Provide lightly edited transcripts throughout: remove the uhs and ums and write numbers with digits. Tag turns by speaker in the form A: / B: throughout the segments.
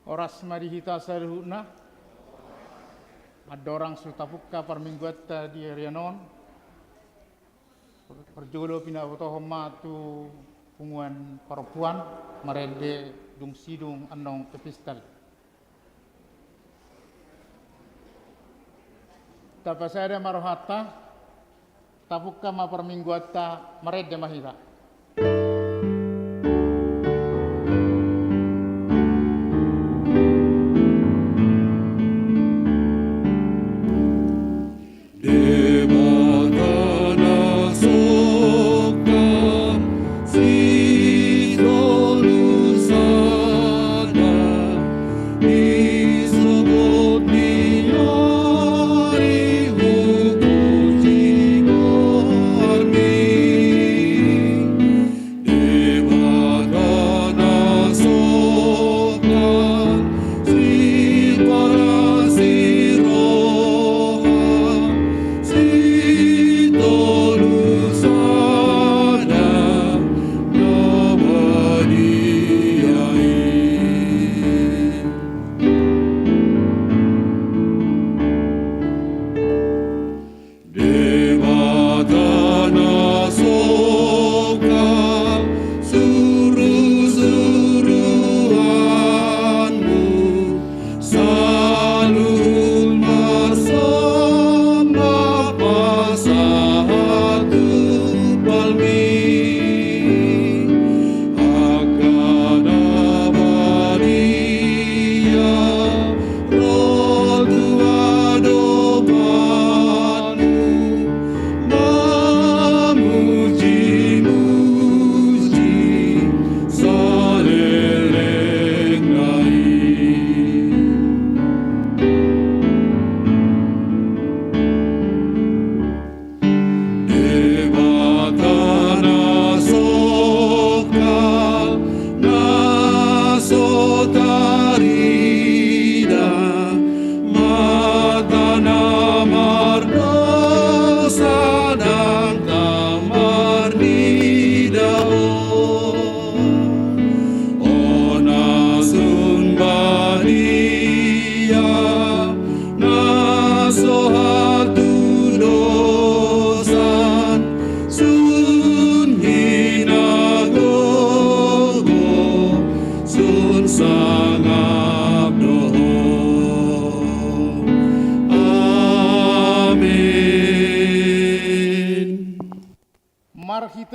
A: Oras marihita saruhna adorang sultapukka parmingguatta di Rianon perjolo pinaboto matu punguan perempuan merede dung sidung anong epistel tapasada marohata tapukka ma parmingguatta merede mahira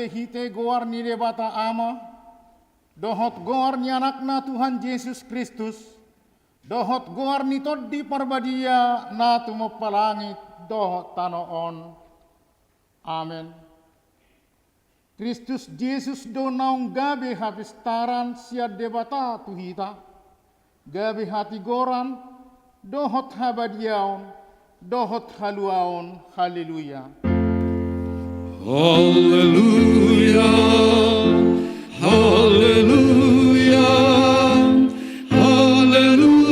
A: hite goar ni debata ama, dohot goar ni anakna Tuhan Yesus Kristus, dohot goar ni toddi parbadia na tumopalangit dohot tanoon. Amen. Kristus Yesus do naung gabe hapistaran sia debata tuhita, gabe hati goran, dohot habadiaon, dohot haluaon, haleluya.
B: Hallelujah, hallelujah, hallelujah.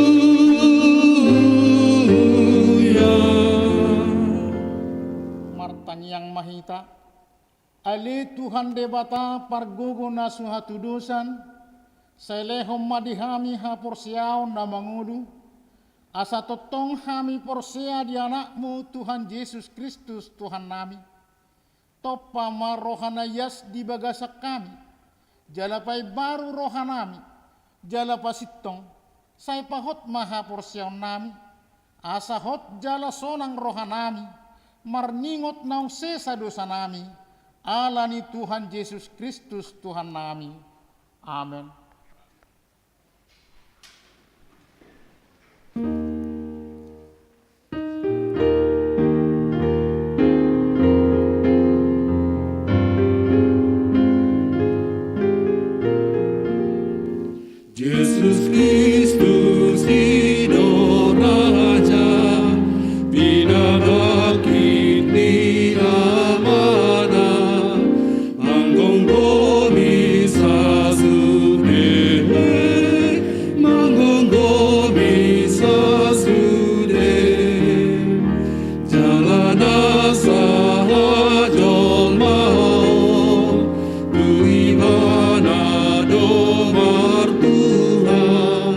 A: Martanyang mahita, ali Tuhan debata pargogo na suhatudusan, selehom madihami ha porsiaon na mangulu, asa totong hami porsia di anakmu Tuhan Yesus Kristus Tuhan nami. Topa marohanayas di bagasak kami, jalapay baru rohanami, jalapasitong, say pahot maha porsyaon nami, asahot jala sonang rohanami, marningot naung sesa dosa nami, ala ni Tuhan Yesus Kristus Tuhan nami. Amen.
B: Yesus Kristus Hidup Raja, pinabakit ni amana, Manggong domi sa sude, Manggong domi sa sude, Jalana sa hajol mao, tuibana domar Tuhan.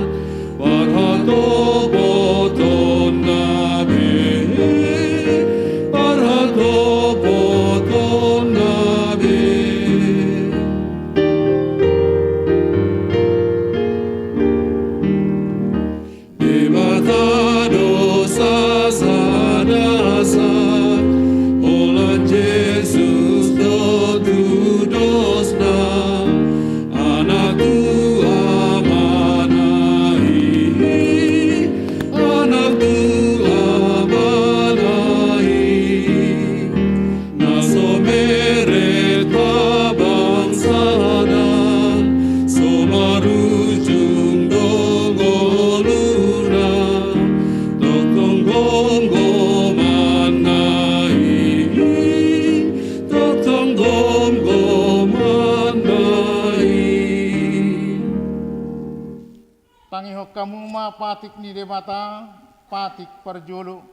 A: Tangiho kamuma patik ni debata, patik perjulu,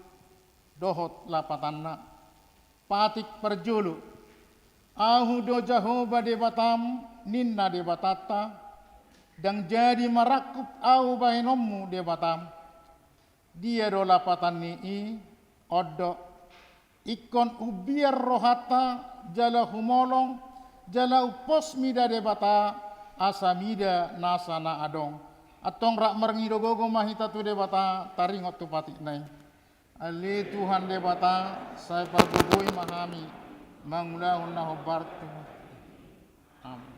A: dohot lapatanna, patik perjulu. Ahu do Jahoba debatam, ninna debatata, dan jadi marakup au bahinommu debatam. Dia do lapatan ni odo, ikon ubiar rohata, jala humolong, jala upos mida debata, asa mida nasana adong. Atong rak merengido gogo mahita tu debata, taringot tu patik nai. Ali Tuhan debata, saya pagubui mahami, mangulahun na hobartu. Amin.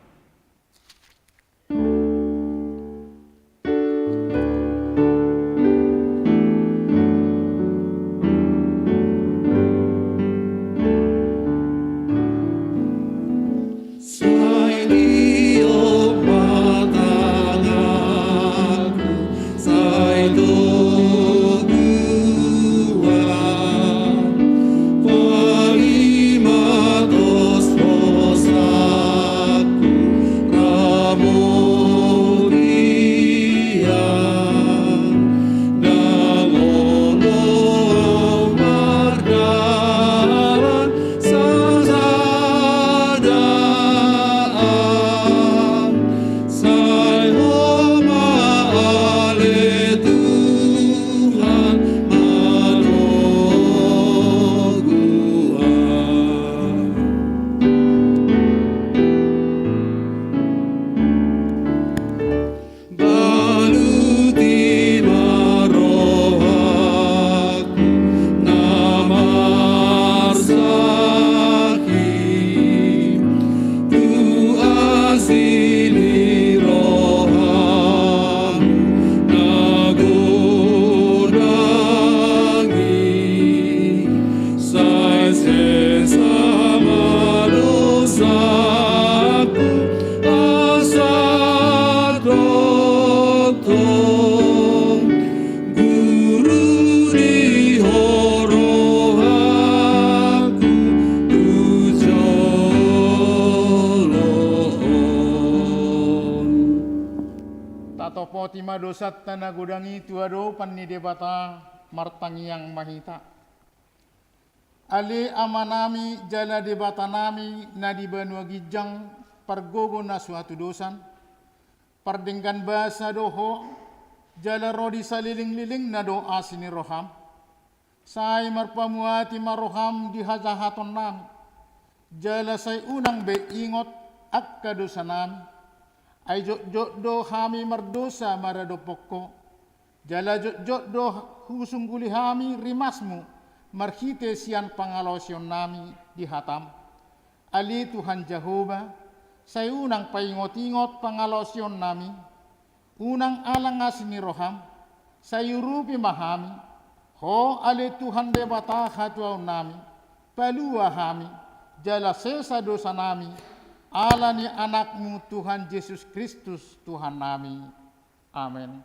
A: Tima dosat tanah gudangi tuado panni debata martangi yang mahita. Ali amanami jala debata nami nadi banua gijang pergogo na suatu dosan. Pardenggan bahasa doho jala rodi saliling-liling na do asini roham. Sai marpamuati maroham di hajahaton nami. Jala say unang be ingot akka dosa nami. Ay jok do hami mardosa marado pokko. Jala jok do husungguli hami rimasmu marhite sian pangalosyon nami di hatam. Ali Tuhan Jahoba, say unang paingot-ingot pangalosyon nami, unang alang asini roham, sayurupi mahami, ho ali Tuhan debata hatuaw nami, palua hami, jala sesa dosa nami, ala ni anakmu Tuhan Yesus Kristus Tuhan nami. Amin.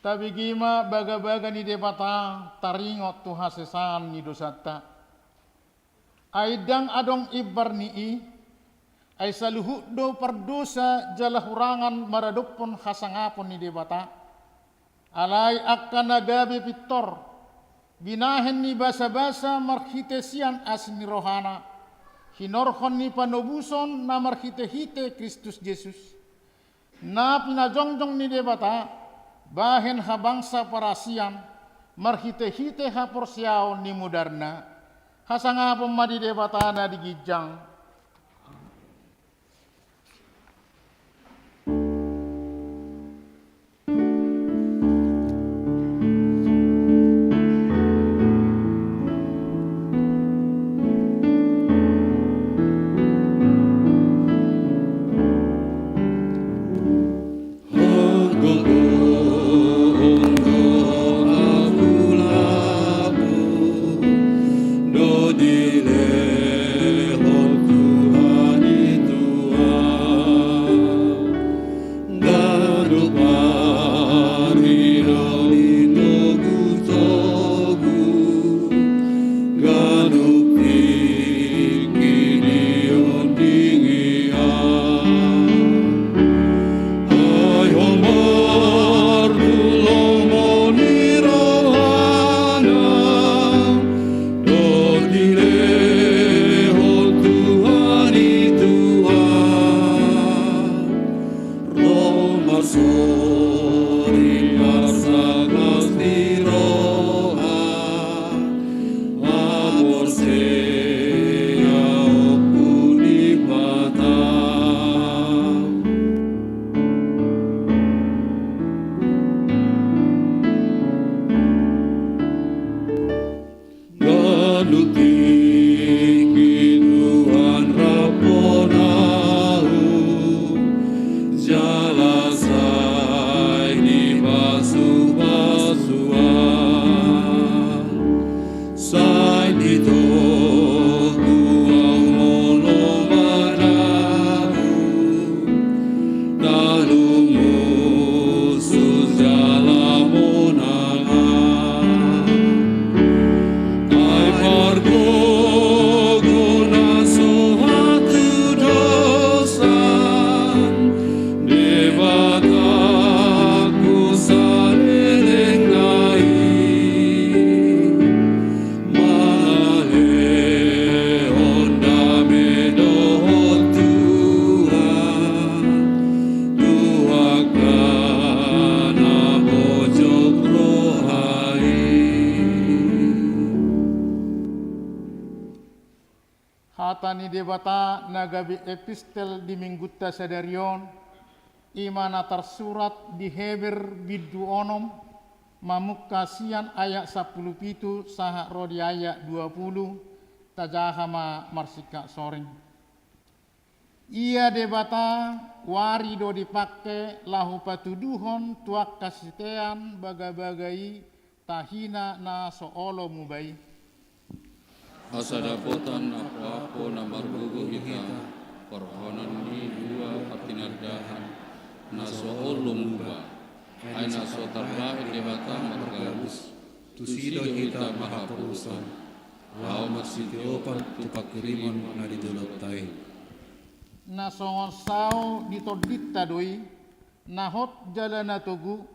A: Tapi gima baga-baga ni debata taringot tu hasesan ni dosata. Aidang adong ibar ni ay saluhut do perdosa jala hurangan maradupon hasangapon ni debata. Alay akan nagabi pitor. Binahen ni basa-basa marhitesian asni rohana. Hinorhon ni panobuson na marhite-hite Kristus Yesus. Na pinajongjong ni debata. Bahen habangsa parasian, marhite-hite haporsiao ni mudarna, hasangapom madi debatana di gijang. debata nagabi epistel di minggutta sadarion imana tersurat di Heber bidu onom mamuk kasian ayat 17 saha rodi ayat 20 tajahama marsika soring. Ia debata wari do dipake lahu patuduhon tuak kasitean bagai-bagai tahina na soolo mubai.
B: Asadapotan apa na margugo hita perhonan ni dua patinadahan na soolum ba ay na so tarba debata margalus tusido hita mahapurusan lao magsitiopan tupakirimon na didulotay
A: Na songosau ditodita doi nahot jalana togu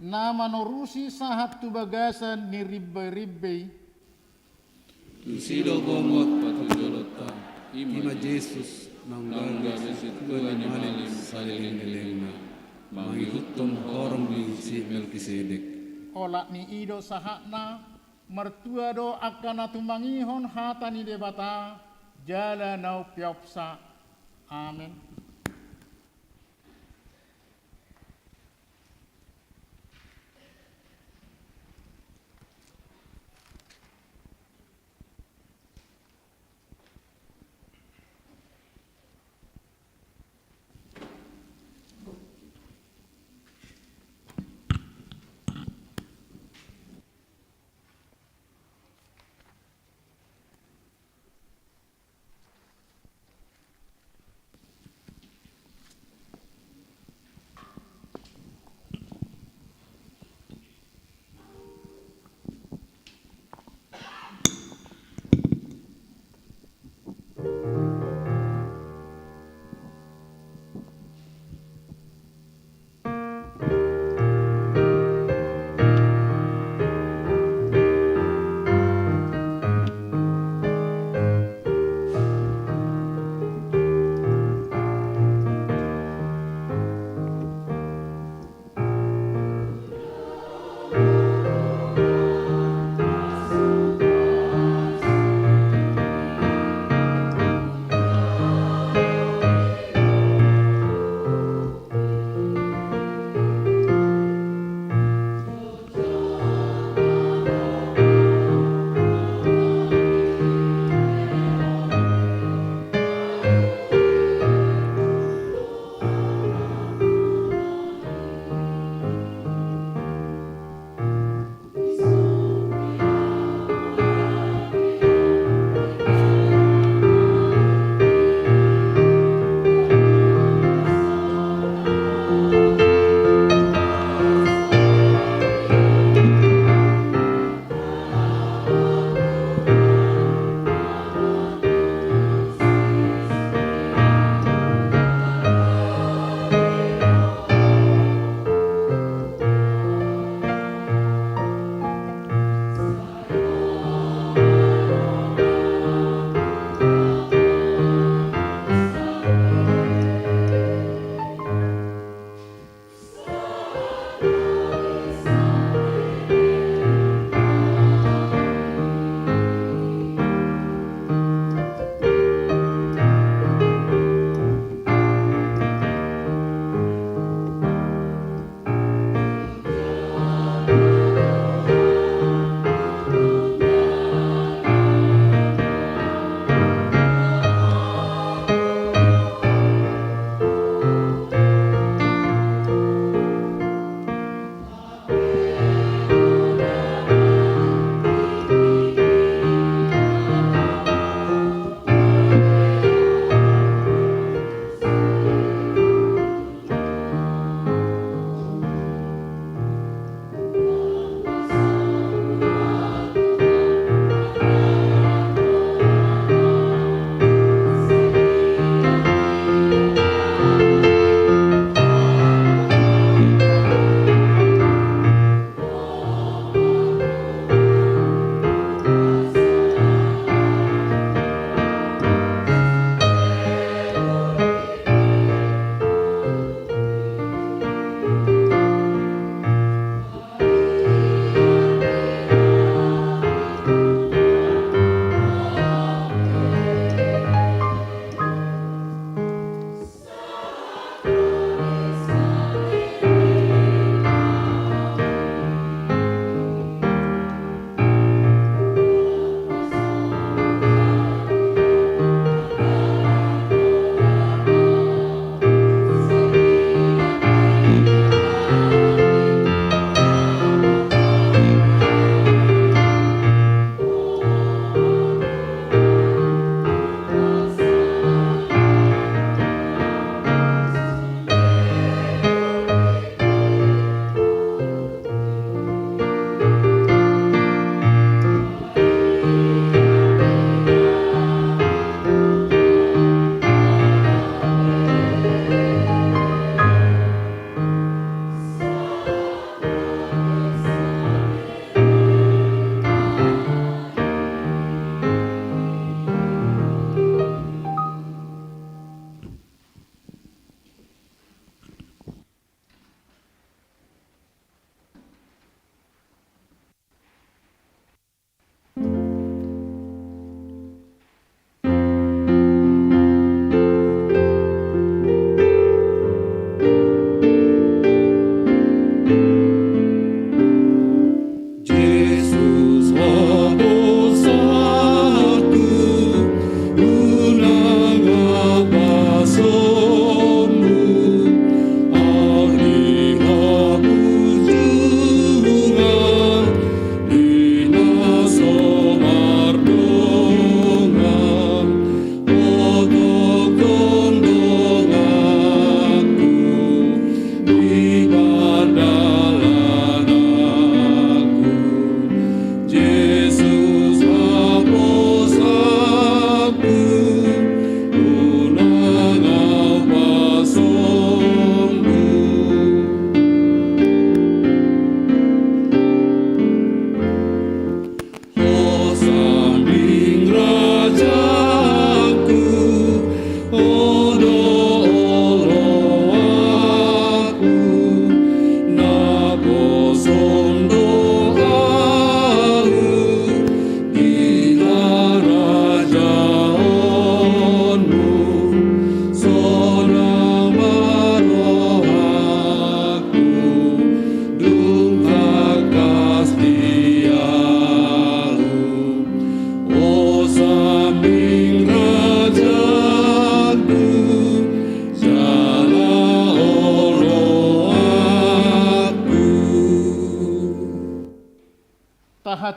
A: na manorusi sahat tu bagasan ni ribbe-ribbe
B: tusido bongot patudolota
C: Ima Jesus
B: nangga besit kuala ni malim saliling-lilingna mangihutom horong ni si Melkisedek
A: olak ni ido sahakna mertua do akan tumangihon hata ni debata jalanau piopsa. Amin.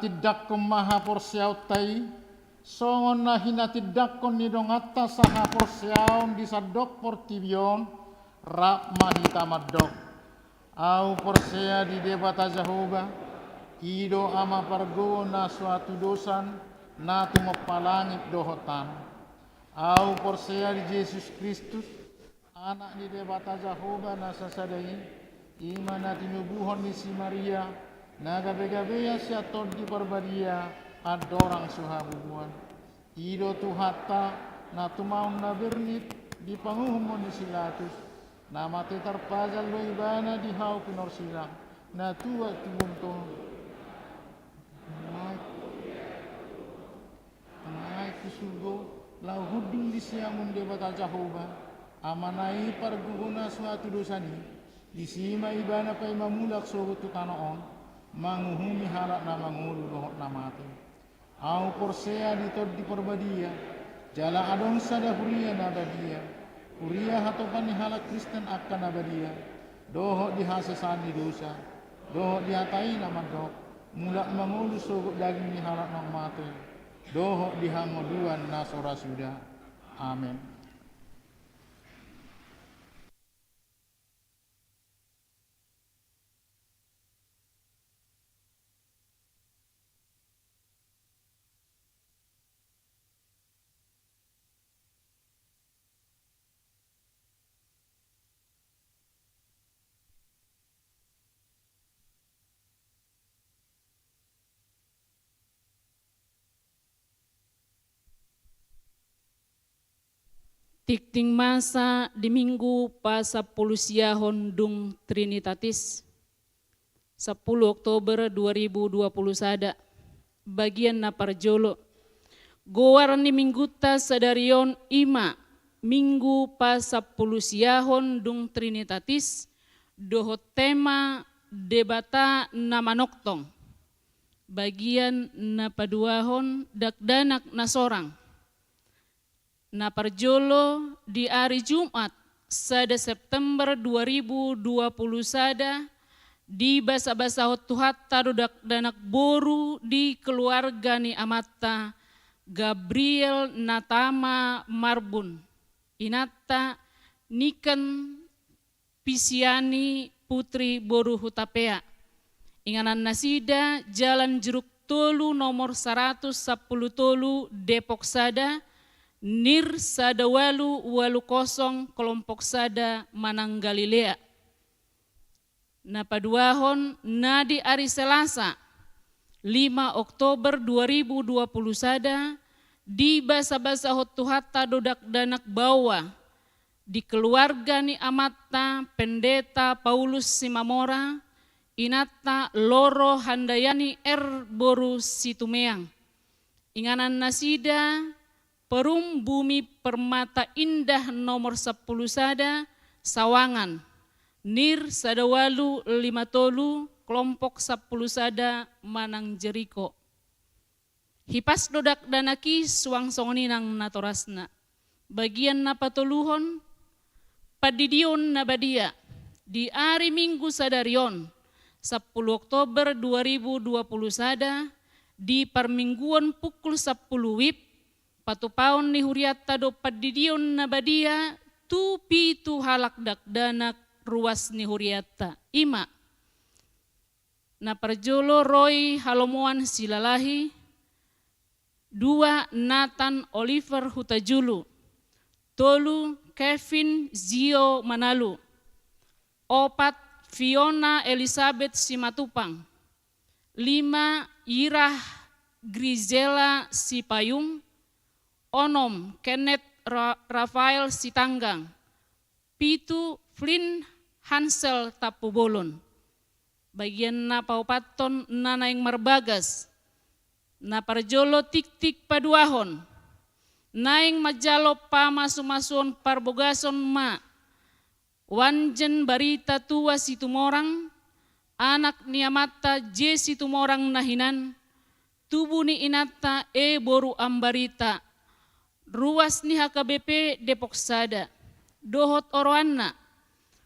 A: hinatidak maha porsiautai, songon na hinatidak ni dongata saha porsiaun di sadok portibion, rap mahita madok. Au porsia di debata Jehovah, ido ama pargo na suatu dosan, na tumapalangit dohotan. Au porsia di Yesus Kristus, anak di debata Jehovah na sasadai, iman na tinubuhon ni si Maria, na gabe-gabe ya si aton di perbadia, adorang suhabubuan. Ido tuhata, na tumaun na bernit, di panguhumon ni silatus, na mati terpajal lo ibana di hau pinor silang, na tua tubuntong. Naik kusugo, lau hudung di siamun debata Jehovah, amanai parguguna suatu dosani, disima ibana pay mamulak sogot tutanoon, manguhumi halak na mangulu dohot na mati. Au porsea ditod di perbadia, jala adong sada huria na badia, huria hatopan ni halak Kristen akan na badia, dohot di hasesan di dosa, dohot di hatai na madok, mulak mangulu sogot daging ni halak na mati, dohot di hangoduan na sora suda. Amin.
D: Tikting masa di minggu pasapulusiahon dung Trinitatis 10 Oktober 2021 bagian na parjolo goar ni mingguta sadarion ima minggu pasapulusiahon dung Trinitatis doho tema debata na manoktong bagian na paduahon dakdanak na sorang na parjolo di hari Jumat sada September 2021 di basa-basa hotuhat tarudak danak boru di keluarga ni amata Gabriel Natama Marbun inata niken Pisiani putri boru hutapea inganan nasida jalan jeruk tolu nomor 110 tolu Depok Sada Nir Sada Walu kosong kelompok Sada Manang Galilea. Na paduahon na di hari Selasa 5 Oktober 2021 di basa-basa hotuhata dodak danak bawa di keluarga ni amata pendeta Paulus Simamora inata loro handayani boru situmeang. Inganan nasida Perum Bumi Permata Indah nomor 10 Sada Sawangan Nir Sadawalu 5 Tolu kelompok 10 Sada Manang Jeriko. Hipas dodak danaki suang songoninang natorasna. Bagian na patuluhon padidion na badia di hari Minggu sadarion 10 Oktober 2021 di permingguan pukul 10 WIB patupaon ni huriata do padidion na badia tu pitu halak dakdanak ruas ni huriata ima na parjolo Roy Halomoan Silalahi 2 Nathan Oliver Hutajulu tolu Kevin Zio Manalu 4 Fiona Elizabeth Simatupang 5 Irah Grizela Sipayung 6 Kenneth Rafael Sitanggang 7 Flynn Hansel Tapubolon bagian na paupaton na naing marbagas na parjolo tik-tik paduahon naing majalo pa masu-masuon parbogason ma wanjen barita tua situmorang anak ni amata je situmorang nahinan tubuh ni inata boru ambarita ruas ni HKBP Depok Sada, dohot oroanna,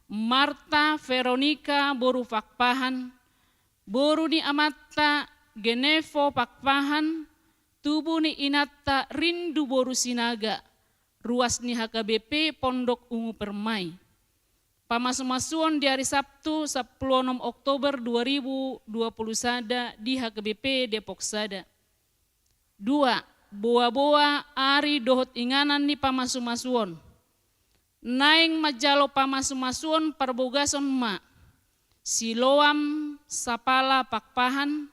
D: Marta Veronica boru fakpahan, boru ni amata Genevo Pakpahan, tubuh ni inatta rindu boru sinaga, ruas ni HKBP Pondok Ungu Permai. Pamasu-masuan di hari Sabtu 16 Oktober 2020 sada di HKBP Depok sada. 2. Boa-boa ari dohot inganan ni pamasu-masuan. Naing majalo pamasu-masuan perbogason ma. Siloam sapala Pakpahan,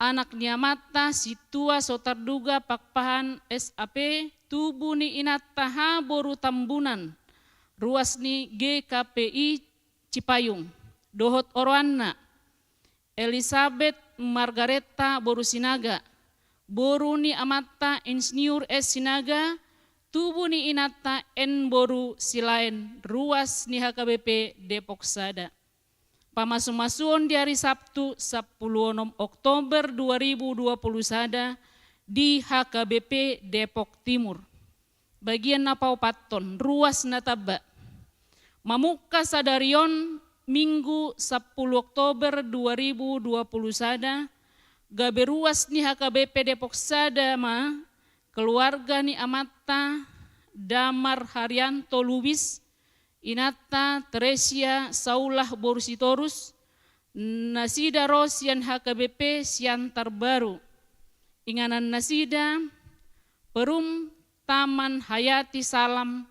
D: anak niamata si tua so terduga Pakpahan SAP, tubuh ni inatta boru tambunan, ruas ni GKPI Cipayung, dohot oroanna, Elizabeth Margareta boru sinaga, boru ni amata Insinyur S Sinaga, tubuh ni inatta N boru silain, ruas ni HKBP Depok sada. Pamasu-masuan di hari Sabtu 16 Oktober 2020 sada di HKBP Depok Timur. Bagian napau paton, ruas nataba. Mamuka sadarion Minggu 10 Oktober 2020 sada, gabe ruas ni HKBP Depok sada ma, keluarga ni amata Damar Haryanto Lubis, Inata Teresia Saulah Borusitorus, Nasida Rosian HKBP Siantar Baru, Inganan Nasida, Perum Taman Hayati Salam,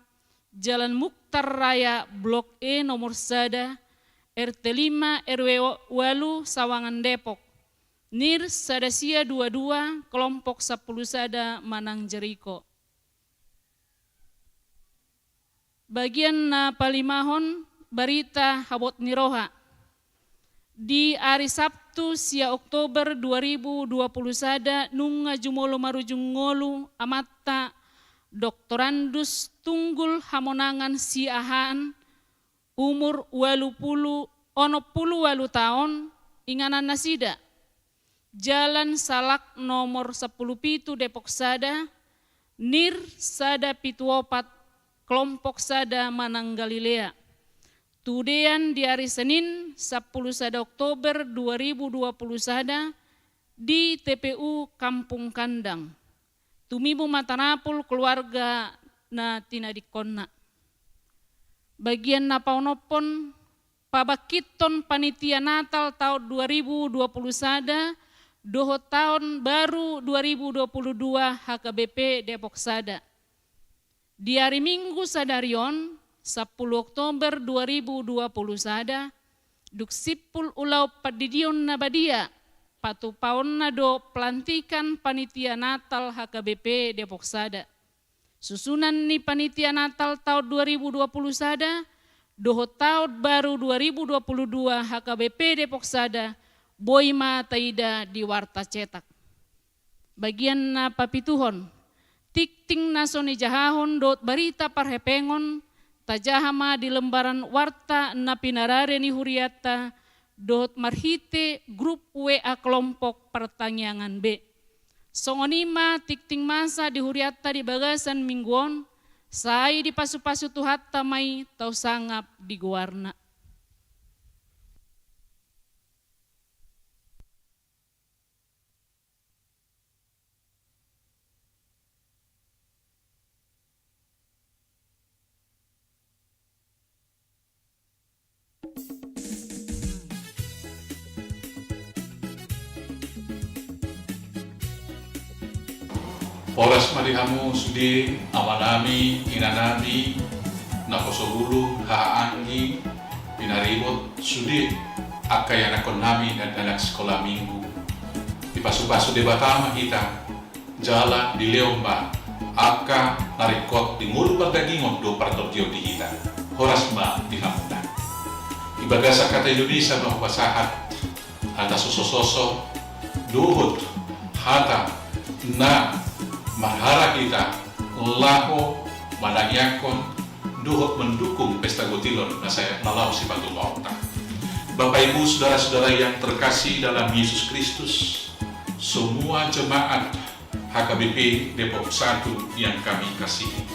D: Jalan Mukhtar Raya Blok E nomor sada, RT 5 RW Walu Sawangan Depok, NIR Sadasia 22, kelompok 10 sada Manang Jeriko. Bagian na palimahon berita habot niroha. Di hari Sabtu sia Oktober 2020 sada nunga jumolo marujung ngolu amata Doktorandus Tunggul Hamonangan Siahaan umur 80 tahun inganan nasida. Jalan Salak nomor 10 pitu Depok sada, NIR sada pituopat kelompok sada Manang Galilea. Tudean di hari Senin 10 sada Oktober 2020 sada di TPU Kampung Kandang. Tumibu matanapul keluarga na tinadikonna. Bagian napaunopon pabakiton panitia Natal tahun 2020 sada, doho tahun baru 2022 HKBP Depok sada. Di hari Minggu sadarion 10 Oktober 2020 sada, Duksipul Ulau Padidion Nabadia, patu paon nado pelantikan panitia Natal HKBP Depok sada. Susunan ni panitia Natal tahun 2020 sada, doho tahun baru 2022 HKBP Depok sada, Boima Taida di Warta Cetak. Bagian na papituhon, tikting nasoni jahahon dot berita parhepengon, tajahama di lembaran warta na pinarare ni huriata, dot marhite grup WA kelompok pertanyaan B. Songonima tikting masa di huriata di bagasan mingguon, sai di pasu-pasu tuhat tamai tau sangap di guarna.
E: Oras marihamu sudi amanami inanami nakosobulu haangi pinaribot sudi akay anak nami dan anak sekolah minggu di pasu-pasu di Batama kita jala di Leomba aka narikot di ngulu berdagingon do partotio di kita horas ma di hamutan ibagasa kata Indonesia bahwa sahat hata soso-soso duhut hata na mahara kita laho manangyakon duhot mendukung pesta gotilon na saya nalau si batu pauta. Bapak Ibu saudara-saudara yang terkasih dalam Yesus Kristus, semua jemaat HKBP Depok 1 yang kami kasihi,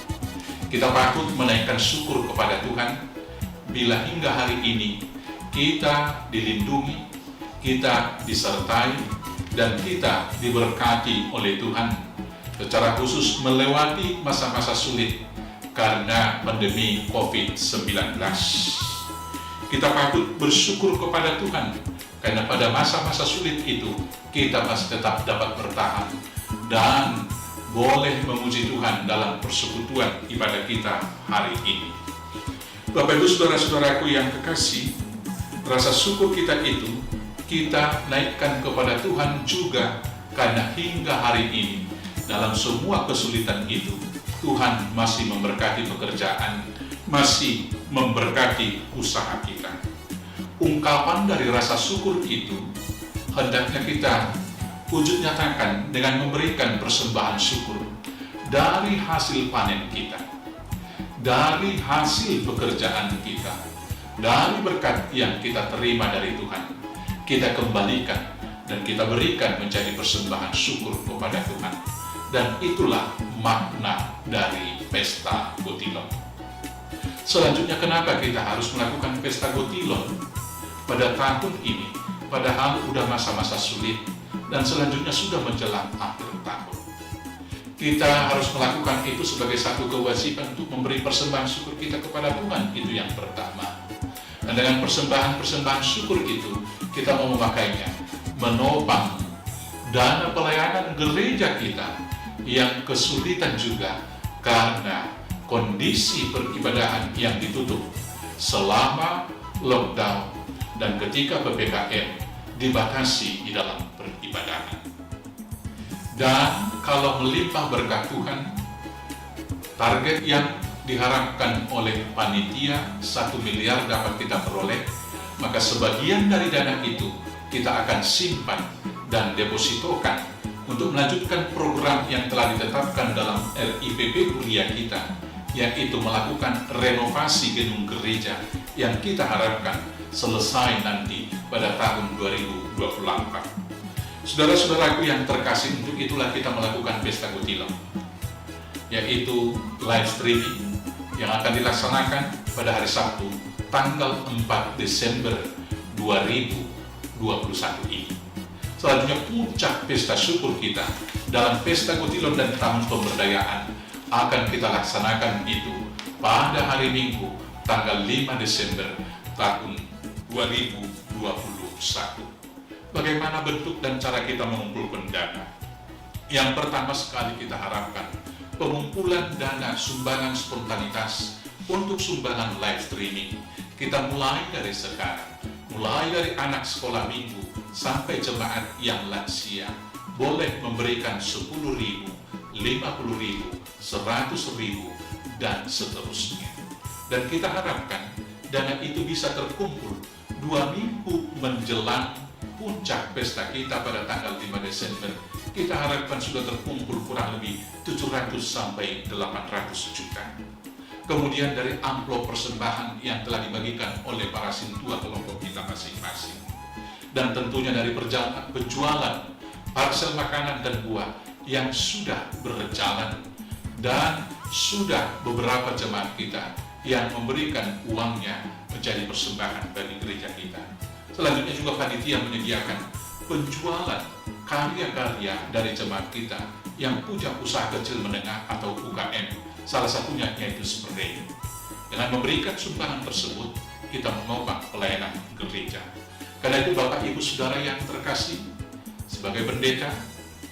E: kita patut menaikkan syukur kepada Tuhan bila hingga hari ini kita dilindungi, kita disertai, dan kita diberkati oleh Tuhan, secara khusus melewati masa-masa sulit karena pandemi COVID-19. Kita patut bersyukur kepada Tuhan, karena pada masa-masa sulit itu kita masih tetap dapat bertahan dan boleh memuji Tuhan dalam persekutuan ibadah kita hari ini. Bapak Ibu saudara-saudaraku yang kekasih, rasa syukur kita itu kita naikkan kepada Tuhan juga karena hingga hari ini dalam semua kesulitan itu Tuhan masih memberkati pekerjaan, masih memberkati usaha kita. Ungkapan dari rasa syukur itu hendaknya kita wujud nyatakan dengan memberikan persembahan syukur dari hasil panen kita, dari hasil pekerjaan kita, dari berkat yang kita terima dari Tuhan, kita kembalikan dan kita berikan menjadi persembahan syukur kepada Tuhan. Dan itulah makna dari pesta Gotilon. Selanjutnya, kenapa kita harus melakukan pesta Gotilon pada tahun ini, padahal udah masa-masa sulit dan selanjutnya sudah menjelang akhir tahun? Kita harus melakukan itu sebagai satu kewajiban untuk memberi persembahan syukur kita kepada Tuhan, itu yang pertama. Dan dengan persembahan syukur itu, kita mau memakainya menopang dana pelayanan gereja kita yang kesulitan juga karena kondisi peribadahan yang ditutup selama lockdown dan ketika PPKM dibatasi di dalam peribadahan. Dan kalau melimpah berkat Tuhan, target yang diharapkan oleh panitia 1 miliar dapat kita peroleh, maka sebagian dari dana itu kita akan simpan dan depositokan untuk melanjutkan program yang telah ditetapkan dalam RIPP Kuliah kita, yaitu melakukan renovasi gedung gereja yang kita harapkan selesai nanti pada tahun 2024. Saudara-saudaraku yang terkasih, untuk itulah kita melakukan pesta Gotilon, yaitu live streaming yang akan dilaksanakan pada hari Sabtu tanggal 4 Desember 2021 ini. Selanjutnya, puncak pesta syukur kita dalam pesta Gotilon dan tahun pemberdayaan akan kita laksanakan itu pada hari Minggu tanggal 5 Desember tahun 2021. Bagaimana bentuk dan cara kita mengumpulkan dana? Yang pertama sekali kita harapkan pengumpulan dana sumbangan spontanitas untuk sumbangan live streaming. Kita mulai dari sekarang, mulai dari anak sekolah minggu sampai jemaat yang lansia boleh memberikan 10.000, 50.000, 100.000 dan seterusnya. Dan kita harapkan dana itu bisa terkumpul 2 minggu menjelang puncak pesta kita pada tanggal 5 Desember. Kita harapkan sudah terkumpul kurang lebih 700 sampai 800 juta. Kemudian dari amplop persembahan yang telah dibagikan oleh para sintua kelompok kita masing-masing. Dan tentunya dari penjualan parsel makanan dan buah yang sudah berjalan, dan sudah beberapa jemaat kita yang memberikan uangnya menjadi persembahan bagi gereja kita. Selanjutnya juga panitia menyediakan penjualan karya-karya dari jemaat kita yang punya usaha kecil menengah atau UKM, salah satunya yaitu spray. Dengan memberikan sumbangan tersebut, kita menopang pelayanan gereja. Karena itu Bapak Ibu Saudara yang terkasih, sebagai pendeta,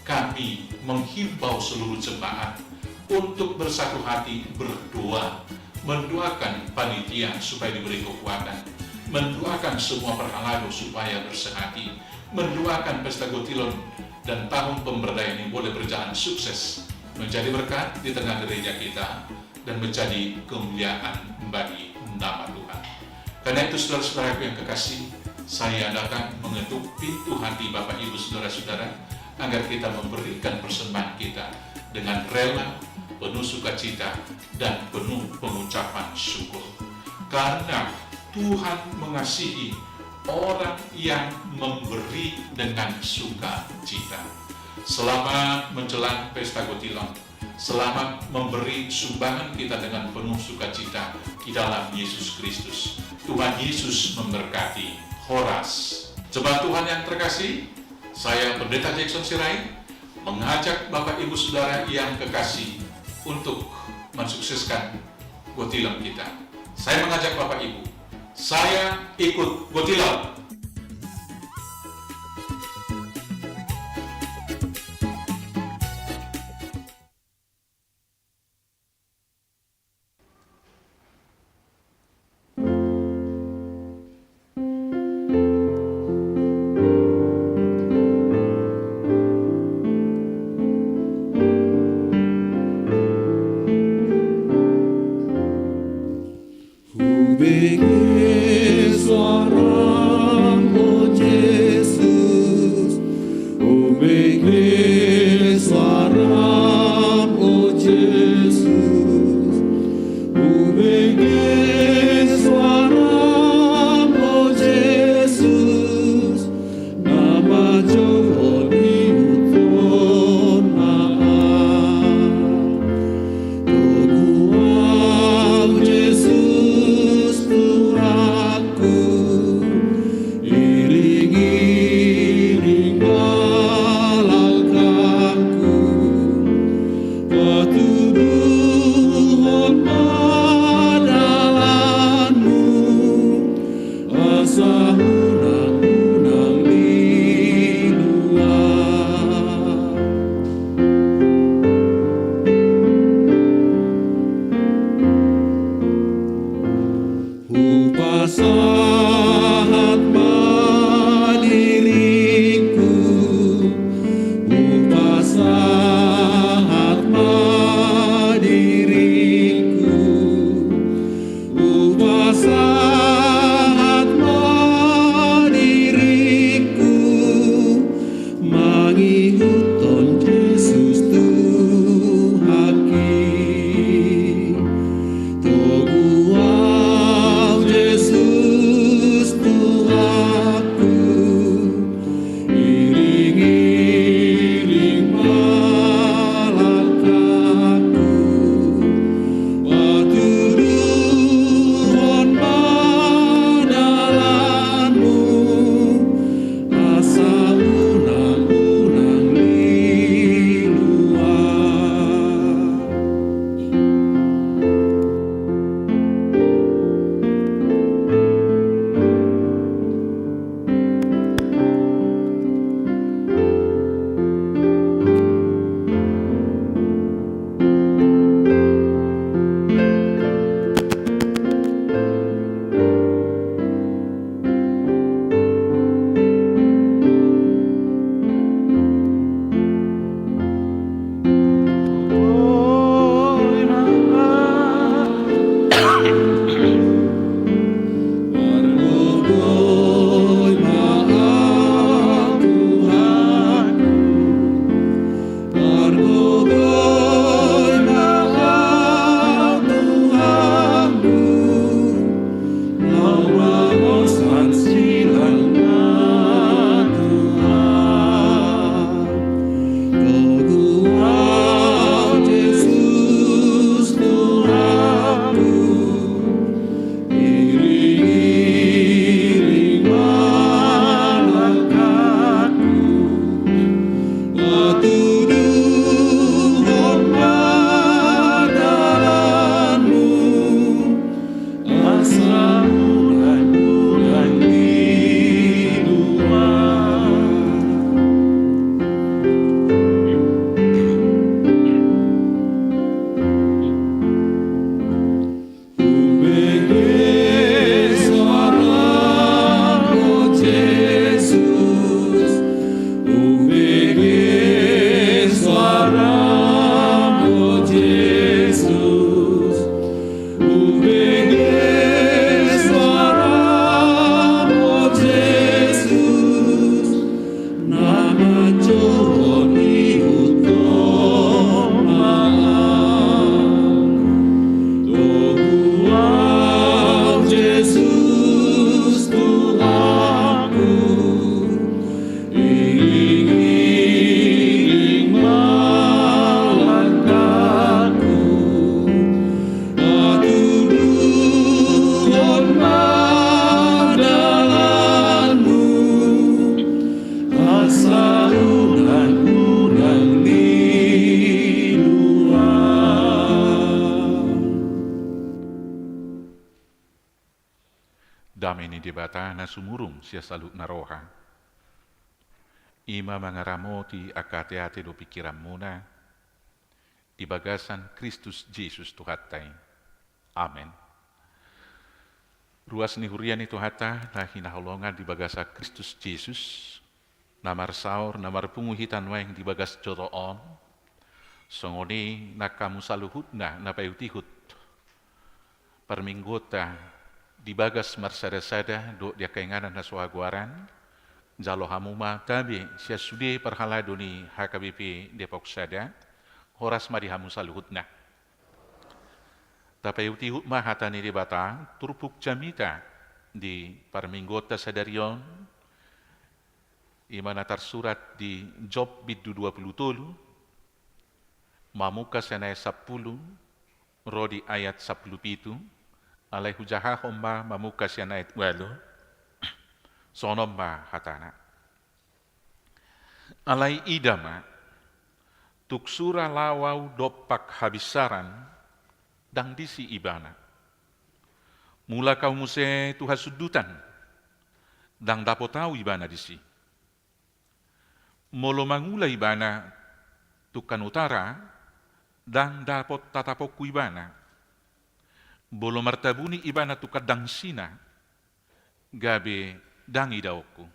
E: kami menghimbau seluruh jemaat untuk bersatu hati berdoa, mendoakan panitia supaya diberi kekuatan, mendoakan semua perhalado supaya bersehati, mendoakan pesta Gotilon dan tahun pemberdayaan ini boleh berjalan sukses, menjadi berkat di tengah gereja kita dan menjadi kemuliaan bagi nama Tuhan. Karena itu saudara-saudaraku yang kekasih, saya datang mengetuk pintu hati Bapak Ibu Saudara-saudara agar kita memberikan persembahan kita dengan rela, penuh sukacita dan penuh pengucapan syukur. Karena Tuhan mengasihi orang yang memberi dengan sukacita. Selamat menjelang pesta Gotilon. Selamat memberi sumbangan kita dengan penuh sukacita di dalam Yesus Kristus. Tuhan Yesus memberkati. Horas. Jemaat Tuhan yang terkasih, Saya Pendeta Jackson Sirait mengajak Bapak Ibu Saudara yang kekasih untuk mensukseskan Gotilam kita. Saya mengajak Bapak Ibu, saya ikut Gotilam.
C: Yesus
E: Damai ni debata na sumurung sia saluk naroha. Ima mangaramoti akate-ate do pikiran muna. Di bagasan Kristus Yesus Tuhatai. Amen. Ruas ni hurian itu hata na hinaholongan di bagasa Kristus Yesus. Namar saur, namar punguhitan waing di bagas joroon. Songoni na kamu saluhut na payutihut. Perminggota di bagas marsada-sada do dia kainganan na suaguaran. Jalo hamuma tabi sia sude perhala doni HKBP Depok Sada. Horas madihamu saluhutna. Tapayutihut mahata ni debata turpuk jamita di perminggota sadarion. Imana tersurat di Job bidu 20 mamuka senai 10 rodi ayat 17 alai hujaha homba mamuka senai 8 sonomba hatana alai idama tuksura lawau dopak habisaran dang disi ibana mula kau muse tuha sudutan dang dapo tahu ibana disi molo mangula ibana tukan utara dang dapot tatapok ibana bolo martabuni ibana tukan dang sina gabe dang idaoku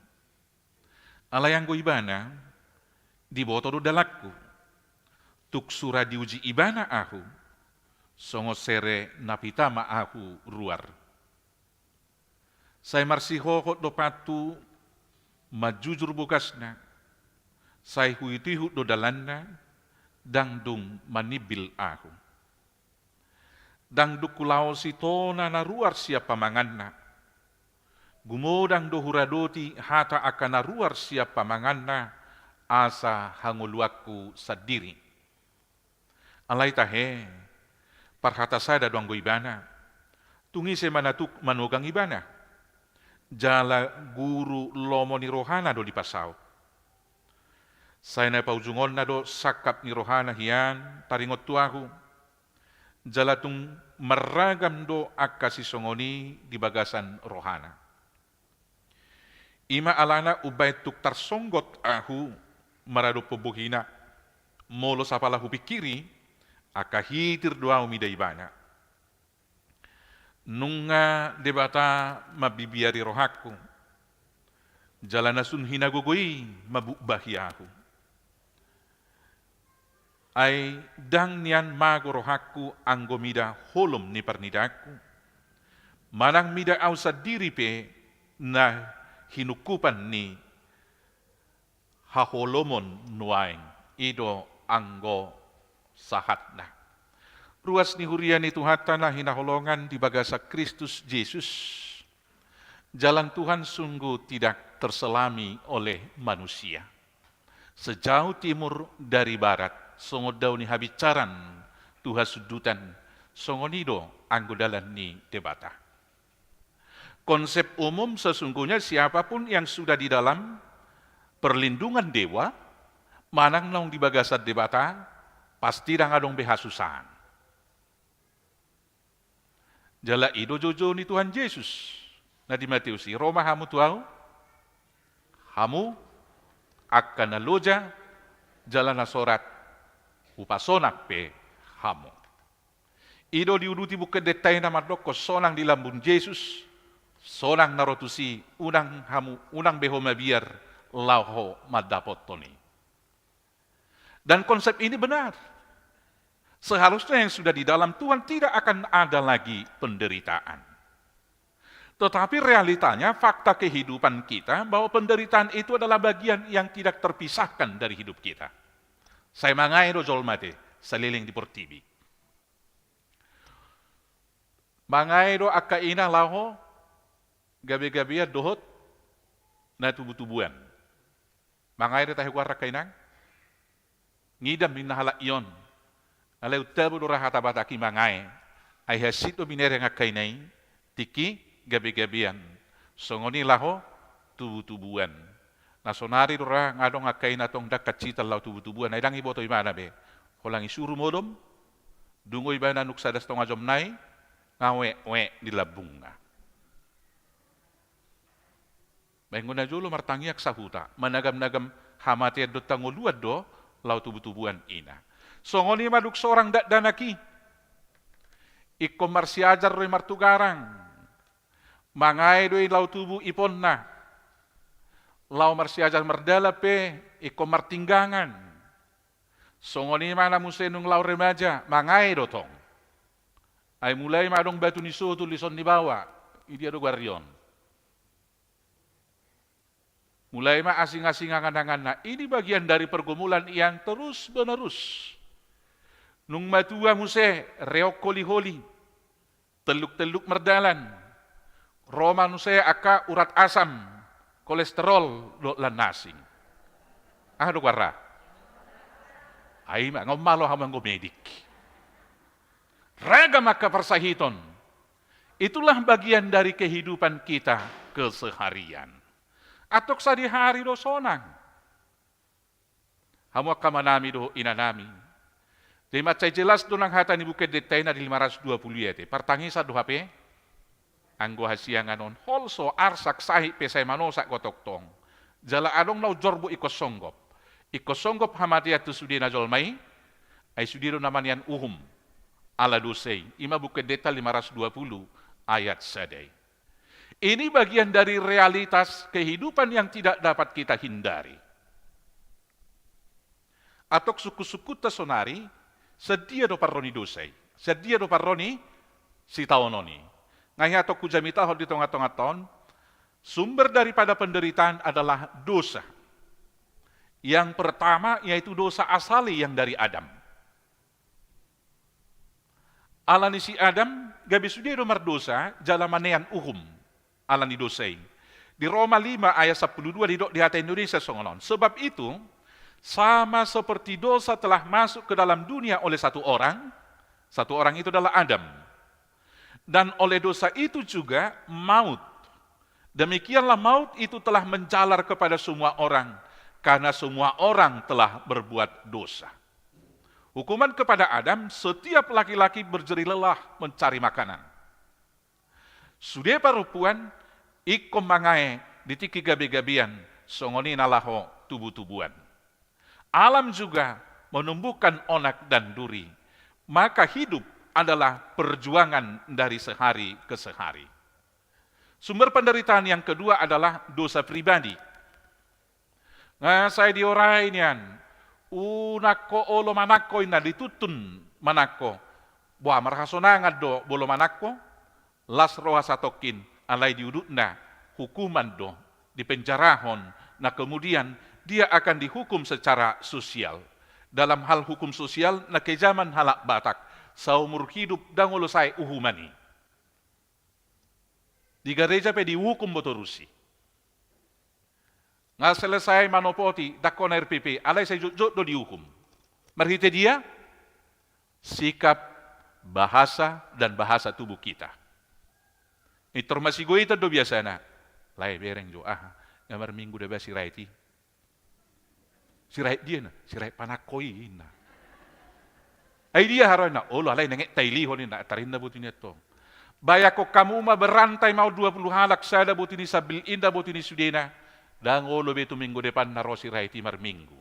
E: alayanggo ibana diboto do dalakku tuk sura diuji ibana ahu songo sere napitama ahu ruar saya marsihohot do patu majujur bukasna sai huitihu do dalanna dang dung manibil ahu dang dukulao sitona na ruar siapa manganna gumodang do huradoti hata akan ruar siapa manganna asa hanguluaku sadiri alai tahe parhata sada doang go ibana tungi se manatuk manugang ibana jala guru lomo ni rohana do di pasau saya na paujungon na do sakap ni rohana hian taringot tuahu jalatung meragam do akasi songoni di bagasan rohana ima alana ubay tuk tarsonggot ahu marado pobuhina molo sapalahu pikiri akahitir doa umida ibana nunga debata mabibiari rohaku jalanasun hinagugui mabukbahi aku ay dang nian mago rohaku anggomida holom ni pernidaku manang mida au sadiri pe na hinukupan ni haholomon nuaing ido anggo sahatna ruas ni hurian itu hatana hinaholongan di bagasa Kristus Yesus jalan Tuhan sungguh tidak terselami oleh manusia sejauh timur dari barat songodau ni habicaran tuha sudutan songonido anggodalan ni debata. Konsep umum sesungguhnya siapapun yang sudah di dalam perlindungan dewa manang naung di bagasat debata pasti dang adong behasusan. Jala ido jojo ni Tuhan Yesus na di Matius Roma hamu tuau hamu akan naloja jalan nasorat upasonak pe hamu. Ido diuduti bukan detai nama doko sonang di lambun Yesus, sonang narotusi unang hamu unang behoma biar lauho madapotoni. Dan konsep ini benar. Seharusnya yang sudah di dalam Tuhan tidak akan ada lagi penderitaan. Tetapi realitanya fakta kehidupan kita bahwa penderitaan itu adalah bagian yang tidak terpisahkan dari hidup kita. Saya mangai do jolmate saliling di portibi. Mangai do akaina laho gabi-gabia dohot na tubu-tubuan. Mangai do tahi kuara kainang ngidam minahala iyon. Alay utabu do rahata bataki mangai ay hasito minere ngakainay tiki gabi-gabian. Songoni laho tubu-tubuan. Nasonari dora ngadong akain atong dakat cita lau tubu-tubuan ay dang iboto imana be kolang isuru modom dungo ibana nuksadas tong ajom nai ngawe we di labunga Benguna jolo martangiak sahuta, managam-nagam hamati do tangoluat do, lau tubu-tubuan ina. Songoni maduk seorang dak danaki, iko marsiajar roi martugarang, mangai doi lau tubu iponna, lau marsiajar merdala pe, iko martinggangan, songoni mana musenung lau remaja, mangai dotong. Ay mulai madong batu ni soto lison ni bawa, idi ado guarion. Mulai ma asing-asing angan-angan, ini bagian dari pergumulan yang terus menerus. Nung matua muse reok koli-holi, teluk-teluk merdalan, Roma nuse aka urat asam, kolesterol lo lan nasing. Do guarra. Ay ma ngomalo hamang medik. Raga maka persahiton. Itulah bagian dari kehidupan kita keseharian. Atok sa di hari do sonang. Hamu kamanami do inanami. Di macay jelas do nang hata ni bukit detay na di 520 yete. Partangisa do hape. Anggo hasiangan on. Holso arsak sahi pesay manosak gotoktong. Jala adong nau jorbo ikosonggop. Ikosonggop hamati atu sudi na jolmai. Ay sudiro naman yan uhum. Ala dosei. Ima bukit detay 520 ayat sadai. Ini bagian dari realitas kehidupan yang tidak dapat kita hindari. Atok suku-suku tasonari, sedia do parroni dosai, sedia do parroni si taononi. Ngaya atok kujamita hol di tengah-tengah tahun, sumber daripada penderitaan adalah dosa. Yang pertama yaitu dosa asali yang dari Adam. Alani si Adam, gabi sudia do mardosa, jalamanean uhum. Alani dosai. Di Roma 5 ayat 12 di hati Indonesia songonon. Sebab itu, sama seperti dosa telah masuk ke dalam dunia oleh satu orang itu adalah Adam. Dan oleh dosa itu juga maut. Demikianlah maut itu telah menjalar kepada semua orang, karena semua orang telah berbuat dosa. Hukuman kepada Adam, setiap laki-laki berjeri lelah mencari makanan. Sudah perempuan, ikom mangae ditiki gabi-gabian, songoni nalaho tubuh-tubuhan. Alam juga menumbuhkan onak dan duri. Maka hidup adalah perjuangan dari sehari ke sehari. Sumber penderitaan yang kedua adalah dosa pribadi. Nah, saya diorai nian, unako olo manako ina ditutun manako. Buah marhasonangan do bolo manako, las roha satokin alai diudutna hukuman do di penjarahon. Nah kemudian dia akan dihukum secara sosial. Dalam hal hukum sosial, na kejaman halak batak, saumur hidup dangolo say uhumani. Di gereja pe dihukum botorusi. Nga selesai manopoti dakon RPP, alai say jod do dihukum. Marhite dia sikap, bahasa dan bahasa tubuh kita. Informasi gue itu do biasa na. Lai bereng jo ngamar minggu dah si raiti. Si rait dia na, si rait panakoi na. Ai dia haroy na, Allah lai nengek taili honi na tarinda butini to. Bayako kamu ma berantai mau 20 halak sada butini sabil inda butini sudena. Dan olo betu minggu depan na rosi raiti mar minggu.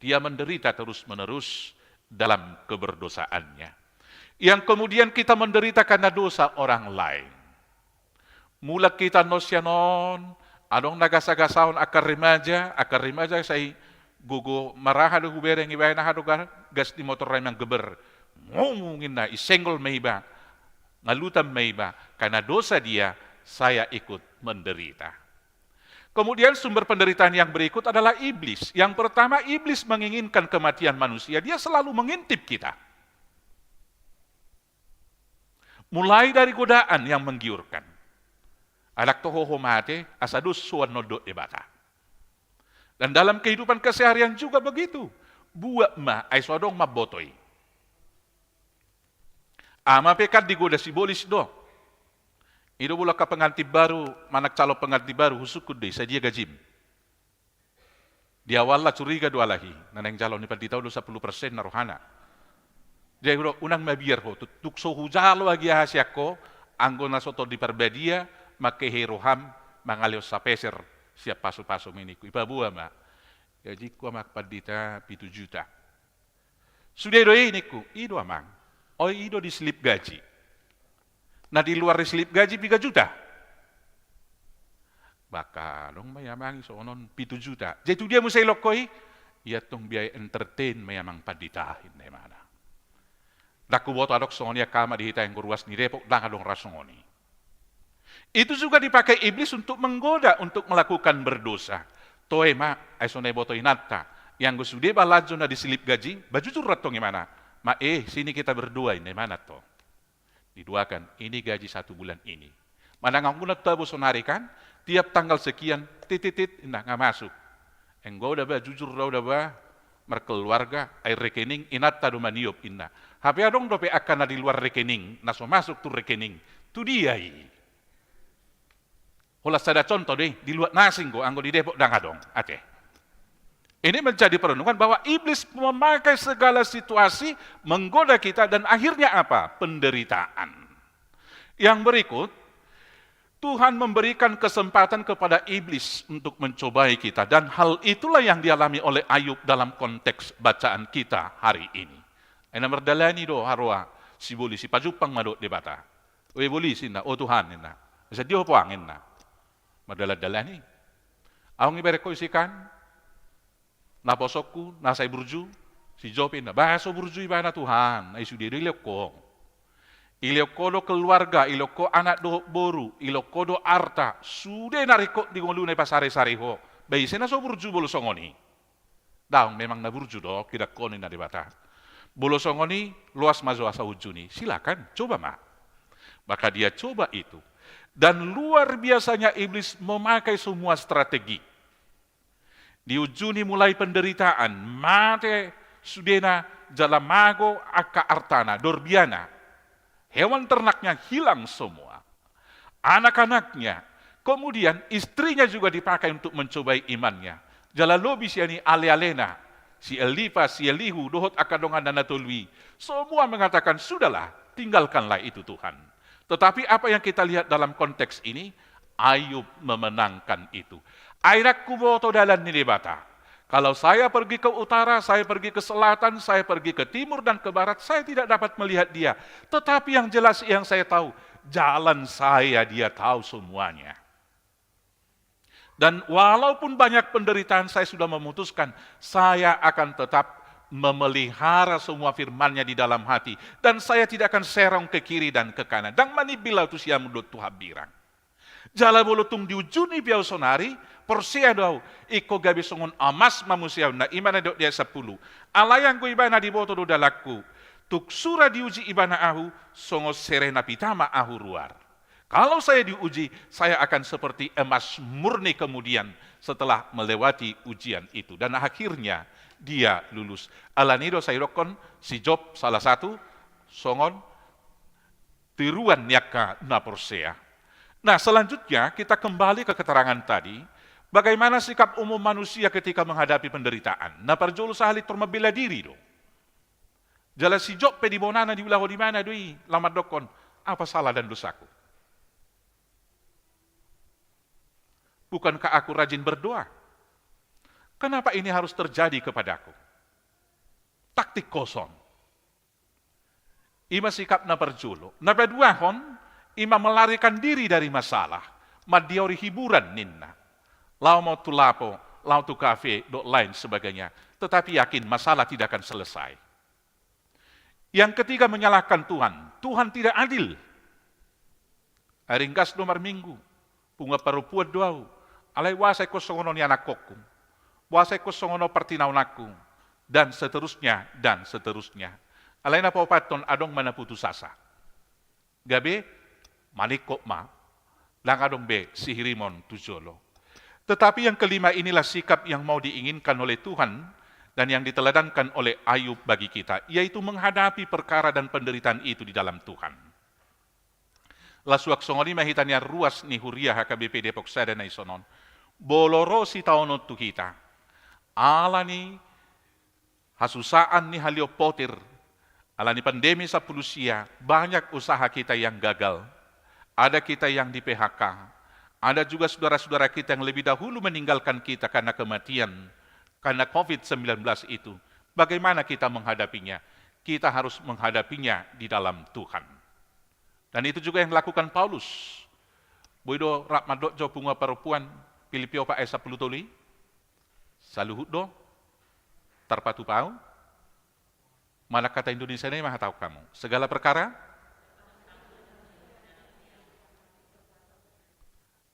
E: Dia menderita terus-menerus dalam keberdosaannya. Yang kemudian kita menderita karena dosa orang lain. Mula kita nosyanon, adong nagasa-gasaon akar remaja say gugu maraha do hubereng ibay na hadugar gas di motor yang geber. Ngomongin na isenggol maiba, ngalutam maiba, karena dosa dia saya ikut menderita. Kemudian sumber penderitaan yang berikut adalah iblis. Yang pertama, iblis menginginkan kematian manusia, dia selalu mengintip kita. Mulai dari godaan yang menggiurkan. Anak tohoho mate, asadus suan nodo ebata. Dan dalam kehidupan keseharian juga begitu. Buat ma, ay sodong mabotoi. Ama pekat digoda sibolis do. Ido bula ka pengantin baru, manak calo pengantin baru, husukud deh, sadia gajim. Di awal lah curiga do alahi. Nanang calon ni pati tahu do 10% narohana. Dia udah unang mabiar ho, tukso hujalo lagi hasiako, anggo nasoto di perbedia, make heroham mangalio sa peser siap paso-paso miniku. Iba buah mak. Gaji ku mak padita 7 juta. Sudah do niku, ido amang. Oh ido di slip gaji. Nah di luar di slip gaji 3 juta. Baka dong mayamangi sonon 7 juta. Jadi dia musai lokoi, iya tong biaya entertain mayamang paditahin na mana. Daku boto adok songonia kama dihita yang kuruas ni Depok dang adong rasongoni. Itu juga dipakai iblis untuk menggoda untuk melakukan berdosa. Toe ma aisone boto inata yang gusude balajo na disilip gaji, baju currat tong gimana? Ma sini kita berdua ini mana to? Diduakan, ini gaji 1 bulan ini. Mana nganguna tabo sonari kan? Tiap tanggal sekian, titit, nggak masuk. Enggo udah ba, jujur udah ba, merkeluarga, air rekening, inata do maniop inna. Hape adong dope akan di luar rekening, naso masuk tuh rekening, tu dia Holas ada contoh deh, di luar nasing go, anggo di Depok dang adong, Aceh. Ini menjadi perenungan bahwa iblis memakai segala situasi menggoda kita dan akhirnya apa? Penderitaan. Yang berikut, Tuhan memberikan kesempatan kepada iblis untuk mencobai kita dan hal itulah yang dialami oleh Ayub dalam konteks bacaan kita hari ini. Ena merdalani do harwa si boli si pajupang madok debata. We boli sinna o Tuhan inna. Sa Dio po angin na. Madala-dalani. Aung ibereko isikan naposokku nasay burju si Jopin na baso burju iba na Tuhan ay sudi rilek ko. Iloko do keluarga, iloko anak do boru, iloko do arta, sudah nariko di ngolune pasare-sare ho. Bayi sena so burju bolo songoni. Daung memang na burju do, kita koni na debata. Bolo songoni luas mazo asa ujuni. Silakan, coba mak. Maka dia coba itu. Dan luar biasanya iblis memakai semua strategi. Di ujuni mulai penderitaan, mate sudena jalamago aka artana, dorbiana. Hewan ternaknya hilang semua. Anak-anaknya. Kemudian istrinya juga dipakai untuk mencobai imannya. Jalalobi siani ale-alena. Si Elifa, si Elihu, dohot akadongan dan natulwi. Semua mengatakan, sudahlah, tinggalkanlah itu Tuhan. Tetapi apa yang kita lihat dalam konteks ini, Ayub memenangkan itu. Airak kuboto dalan nilibata. Kalau saya pergi ke utara, saya pergi ke selatan, saya pergi ke timur dan ke barat, saya tidak dapat melihat dia. Tetapi yang jelas yang saya tahu, jalan saya dia tahu semuanya. Dan walaupun banyak penderitaan, saya sudah memutuskan, saya akan tetap memelihara semua firman-Nya di dalam hati. Dan saya tidak akan serong ke kiri dan ke kanan. Dan manibila tu siya mudot tuha birang. Jala bolotung diujuni biau sonari, porsia daw, iko gabi songon amas mamusiaw na imana do dia 10. Alayang ko ibana di boto do dalakku, tuksura diuji ibana ahu, songo serena pitama ahu ruar. Kalau saya diuji, saya akan seperti emas murni kemudian setelah melewati ujian itu. Dan akhirnya dia lulus. Alanido sairokon si Job salah satu, songon tiruan nyaka na porsea. Nah selanjutnya kita kembali ke keterangan tadi, bagaimana sikap umum manusia ketika menghadapi penderitaan. Nah parjolo sahali termabila diri do. Jala si Job pedibonana di wilayah di mana doi lamad dokon, apa salah dan dosaku? Bukankah aku rajin berdoa? Kenapa ini harus terjadi kepadaku? Taktik kosong. Ima sikap na parjolo. Na paduahon, ima melarikan diri dari masalah, madiori hiburan ninna. Lau mau tu lapo, lau tu kafe, do lain sebagainya. Tetapi yakin masalah tidak akan selesai. Yang ketiga menyalahkan Tuhan. Tuhan tidak adil. Aringkas nomor minggu, bunga parupuat doau. Alai wasai ko songono ni anak kokku. Wasai ko songono partinaw nakku. Dan seterusnya, dan seterusnya. Alai na paupaton adong manaputusasa. Gabi, manikok ma, langadong be sihirimon tujolo. Tetapi yang kelima inilah sikap yang mau diinginkan oleh Tuhan dan yang diteladankan oleh Ayub bagi kita, yaitu menghadapi perkara dan penderitaan itu di dalam Tuhan. Lasuak songoni mahitanya ruas ni Huria HKBP Depok Sada na isonon. Bolorosi taonot tu kita. Ala ni hasusaan ni haliopotir. Ala ni pandemi sa pulusia, banyak usaha kita yang gagal. Ada kita yang di PHK, Ada juga saudara-saudara kita yang lebih dahulu meninggalkan kita karena kematian, karena COVID-19 itu. Bagaimana kita menghadapinya? Kita harus menghadapinya di dalam Tuhan. Dan itu juga yang dilakukan Paulus. Boido rapmadok jo punga perempuan Pilipio pa esa pelutoli. Saluhut do. Tarpatu pau. Mana kata Indonesia ini mah tahu kamu. Segala perkara.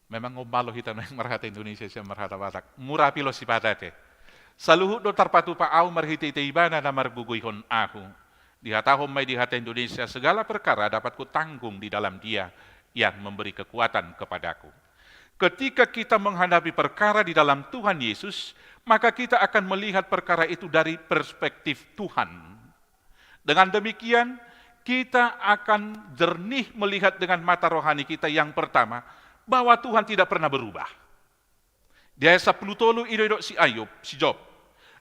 E: Memang ngombalo kita yang merhata Indonesia siya merhata Batak. Murah pilo si patate. Saluhut do tarpatu pau marhiti ibana na marguguihon aku. Dihatahom may dihata Indonesia segala perkara dapat ku tanggung di dalam Dia yang memberi kekuatan kepadaku. Ketika kita menghadapi perkara di dalam Tuhan Yesus, maka kita akan melihat perkara itu dari perspektif Tuhan. Dengan demikian, kita akan jernih melihat dengan mata rohani kita yang pertama, bahwa Tuhan tidak pernah berubah. Di ayat 10 tolu idodok si Ayub, si Job.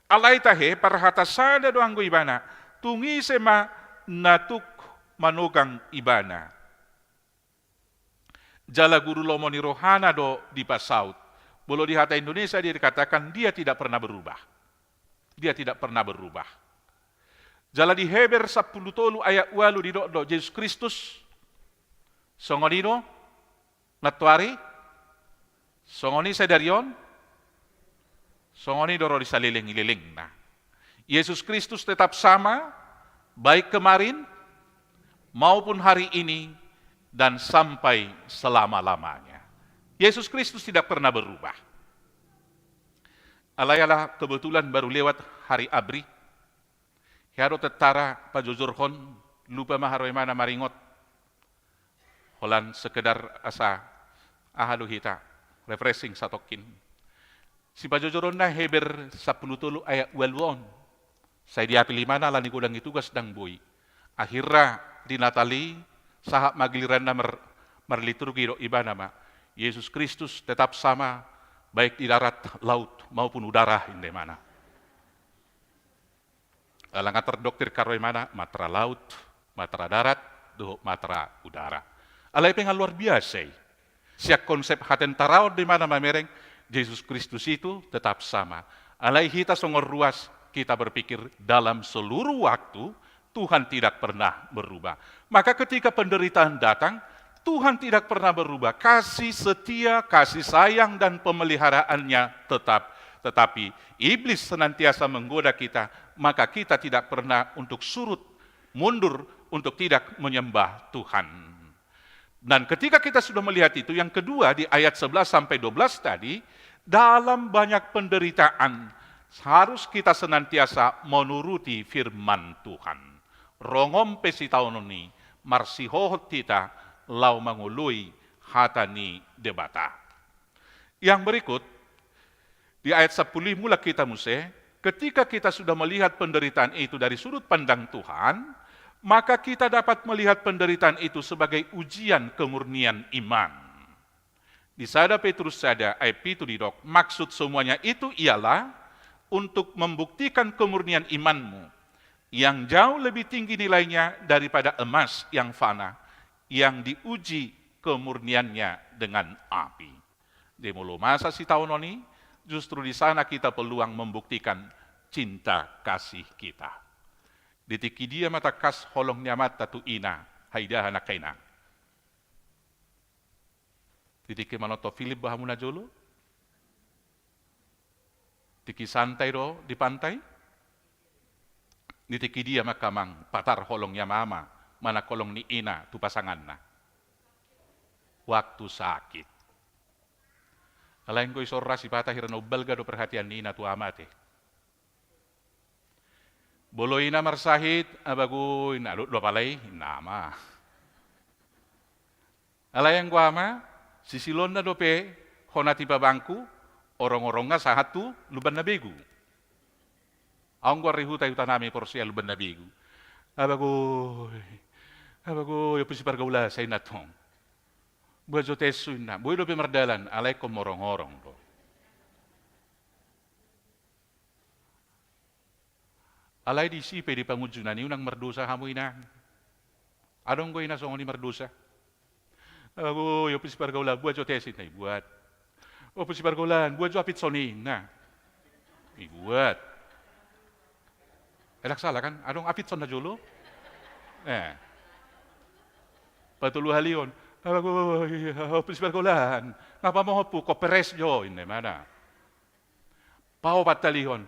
E: Alay tahe parhata sada doang go ibana, tungi sema natuk manugang ibana. Jala guru lomo ni rohana do di pasaut. Bolo di hata Indonesia dia dikatakan dia tidak pernah berubah. Dia tidak pernah berubah. Jala di Heber 10 tolu ayat 8 di do Yesus Kristus. Songonino natuari. Songoni sedarion. Songoni doro di saliling-liling. Nah, Yesus Kristus tetap sama, baik kemarin maupun hari ini, dan sampai selama-lamanya. Yesus Kristus tidak pernah berubah. Alayalah kebetulan baru lewat hari Abri. Hiaro tetara pajojorhon, lupa maharoi mana maringot. Holan sekedar asa ahadu hita, refreshing satokin. Si pajojoron na Heber 10 tulu ayat 12. Saya diapili mana lani kudang itugas dang boy. Akhirnya di Natali, sahak magiliran na marliturgi do iba nama. Yesus Kristus tetap sama, baik di darat, laut, maupun udara, hindi mana. Alang atar dokter karoy mana, matra laut, matra darat, do matra udara. Alay pengal luar biasa. Siak konsep haten taraw di mana mamereng, Yesus Kristus itu tetap sama. Alay hita songor ruas, kita berpikir dalam seluruh waktu, Tuhan tidak pernah berubah. Maka ketika penderitaan datang, Tuhan tidak pernah berubah. Kasih setia, kasih sayang, dan pemeliharaannya tetap. Tetapi iblis senantiasa menggoda kita, maka kita tidak pernah untuk surut, mundur, untuk tidak menyembah Tuhan. Dan ketika kita sudah melihat itu, yang kedua di ayat 11-12 tadi, dalam banyak penderitaan, harus kita senantiasa menuruti firman Tuhan. Rongom pesi tahun ini, marsihohot kita, lau mangului hatani debata. Yang berikut, di ayat 10 mula kita muse, ketika kita sudah melihat penderitaan itu dari sudut pandang Tuhan, maka kita dapat melihat penderitaan itu sebagai ujian kemurnian iman. Di sada Petrus sada ayat itu didok, maksud semuanya itu ialah untuk membuktikan kemurnian imanmu, yang jauh lebih tinggi nilainya daripada emas yang fana, yang diuji kemurniannya dengan api. Di mulu masa si tahun ini, justru di sana kita peluang membuktikan cinta kasih kita. Di tiki dia mata kas holong nyamat tatu ina, haidah anak kaina. Di tiki manoto Philip bahamuna jolo, tiki santai do di pantai, nitiki dia makamang patar holongnya mama, mana kolong ni ina tu pasangan na. Waktu sakit. Alain ko isorra si patah hirano balga do perhatian ni ina tu amate. Bolo ina marsahit, abagoy na do palay, nama. Alain ko ama, sisilon na dope, honati babangku, orang-orang nga sahat tu luban na begu. Ang gua rihuta yuta nami porsi luban na begu. Abagoy, yung si pargaula sa inatong. Buat jo tesu na, buat dope mardalan, alay ko morong-orong do. Alay di sipe di pangujunan, yung nang mardusa hamoy na. Adong ko ina songoni mardusa. Aku yo pisi pergaulan buat jo tesin na buat. O pisi pergaulan buat jo apit sonin na. Buat. Elak salah kan? Adong apit son na jolo. Patulu halion. Aku pisi pergaulan. Ngapa mo po koperes jo ini mana? Pau patalihon.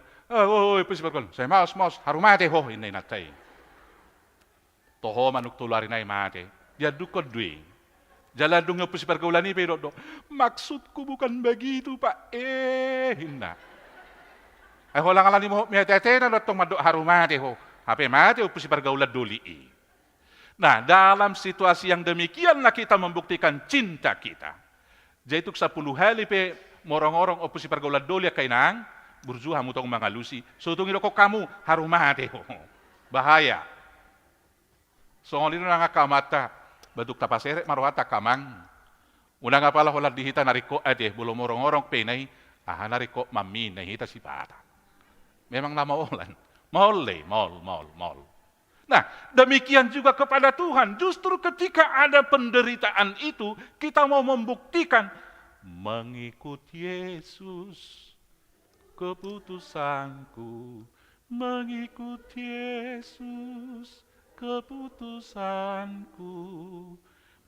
E: Pisi pergaulan. Saya maos harumate ho ini natai. Toho manuk tularin ay mate. Dia dukod duing. Jalan dong ngepus pergaulan ini pero maksudku bukan begitu Pak. Hinna. Ho lang mo miatete na dotong madok harumate ho. Hape mate upus pergaulan duli. Nah, dalam situasi yang demikianlah kita membuktikan cinta kita. Jadi 10 hari pe morong-orong opus pergaulan duli kainang burjuha mutong mangalusi. So tungi kok kamu harumate ho. Bahaya. Soalnya nang kamata baduk tapasere marwata kamang. Una nga pala holat dihita nariko ade belum orang-orang penay nariko mami nahita si bata. Memang nama olan. Mol. Nah, demikian juga kepada Tuhan. Justru ketika ada penderitaan itu, kita mau membuktikan mengikut Yesus keputusanku, mengikut Yesus keputusanku,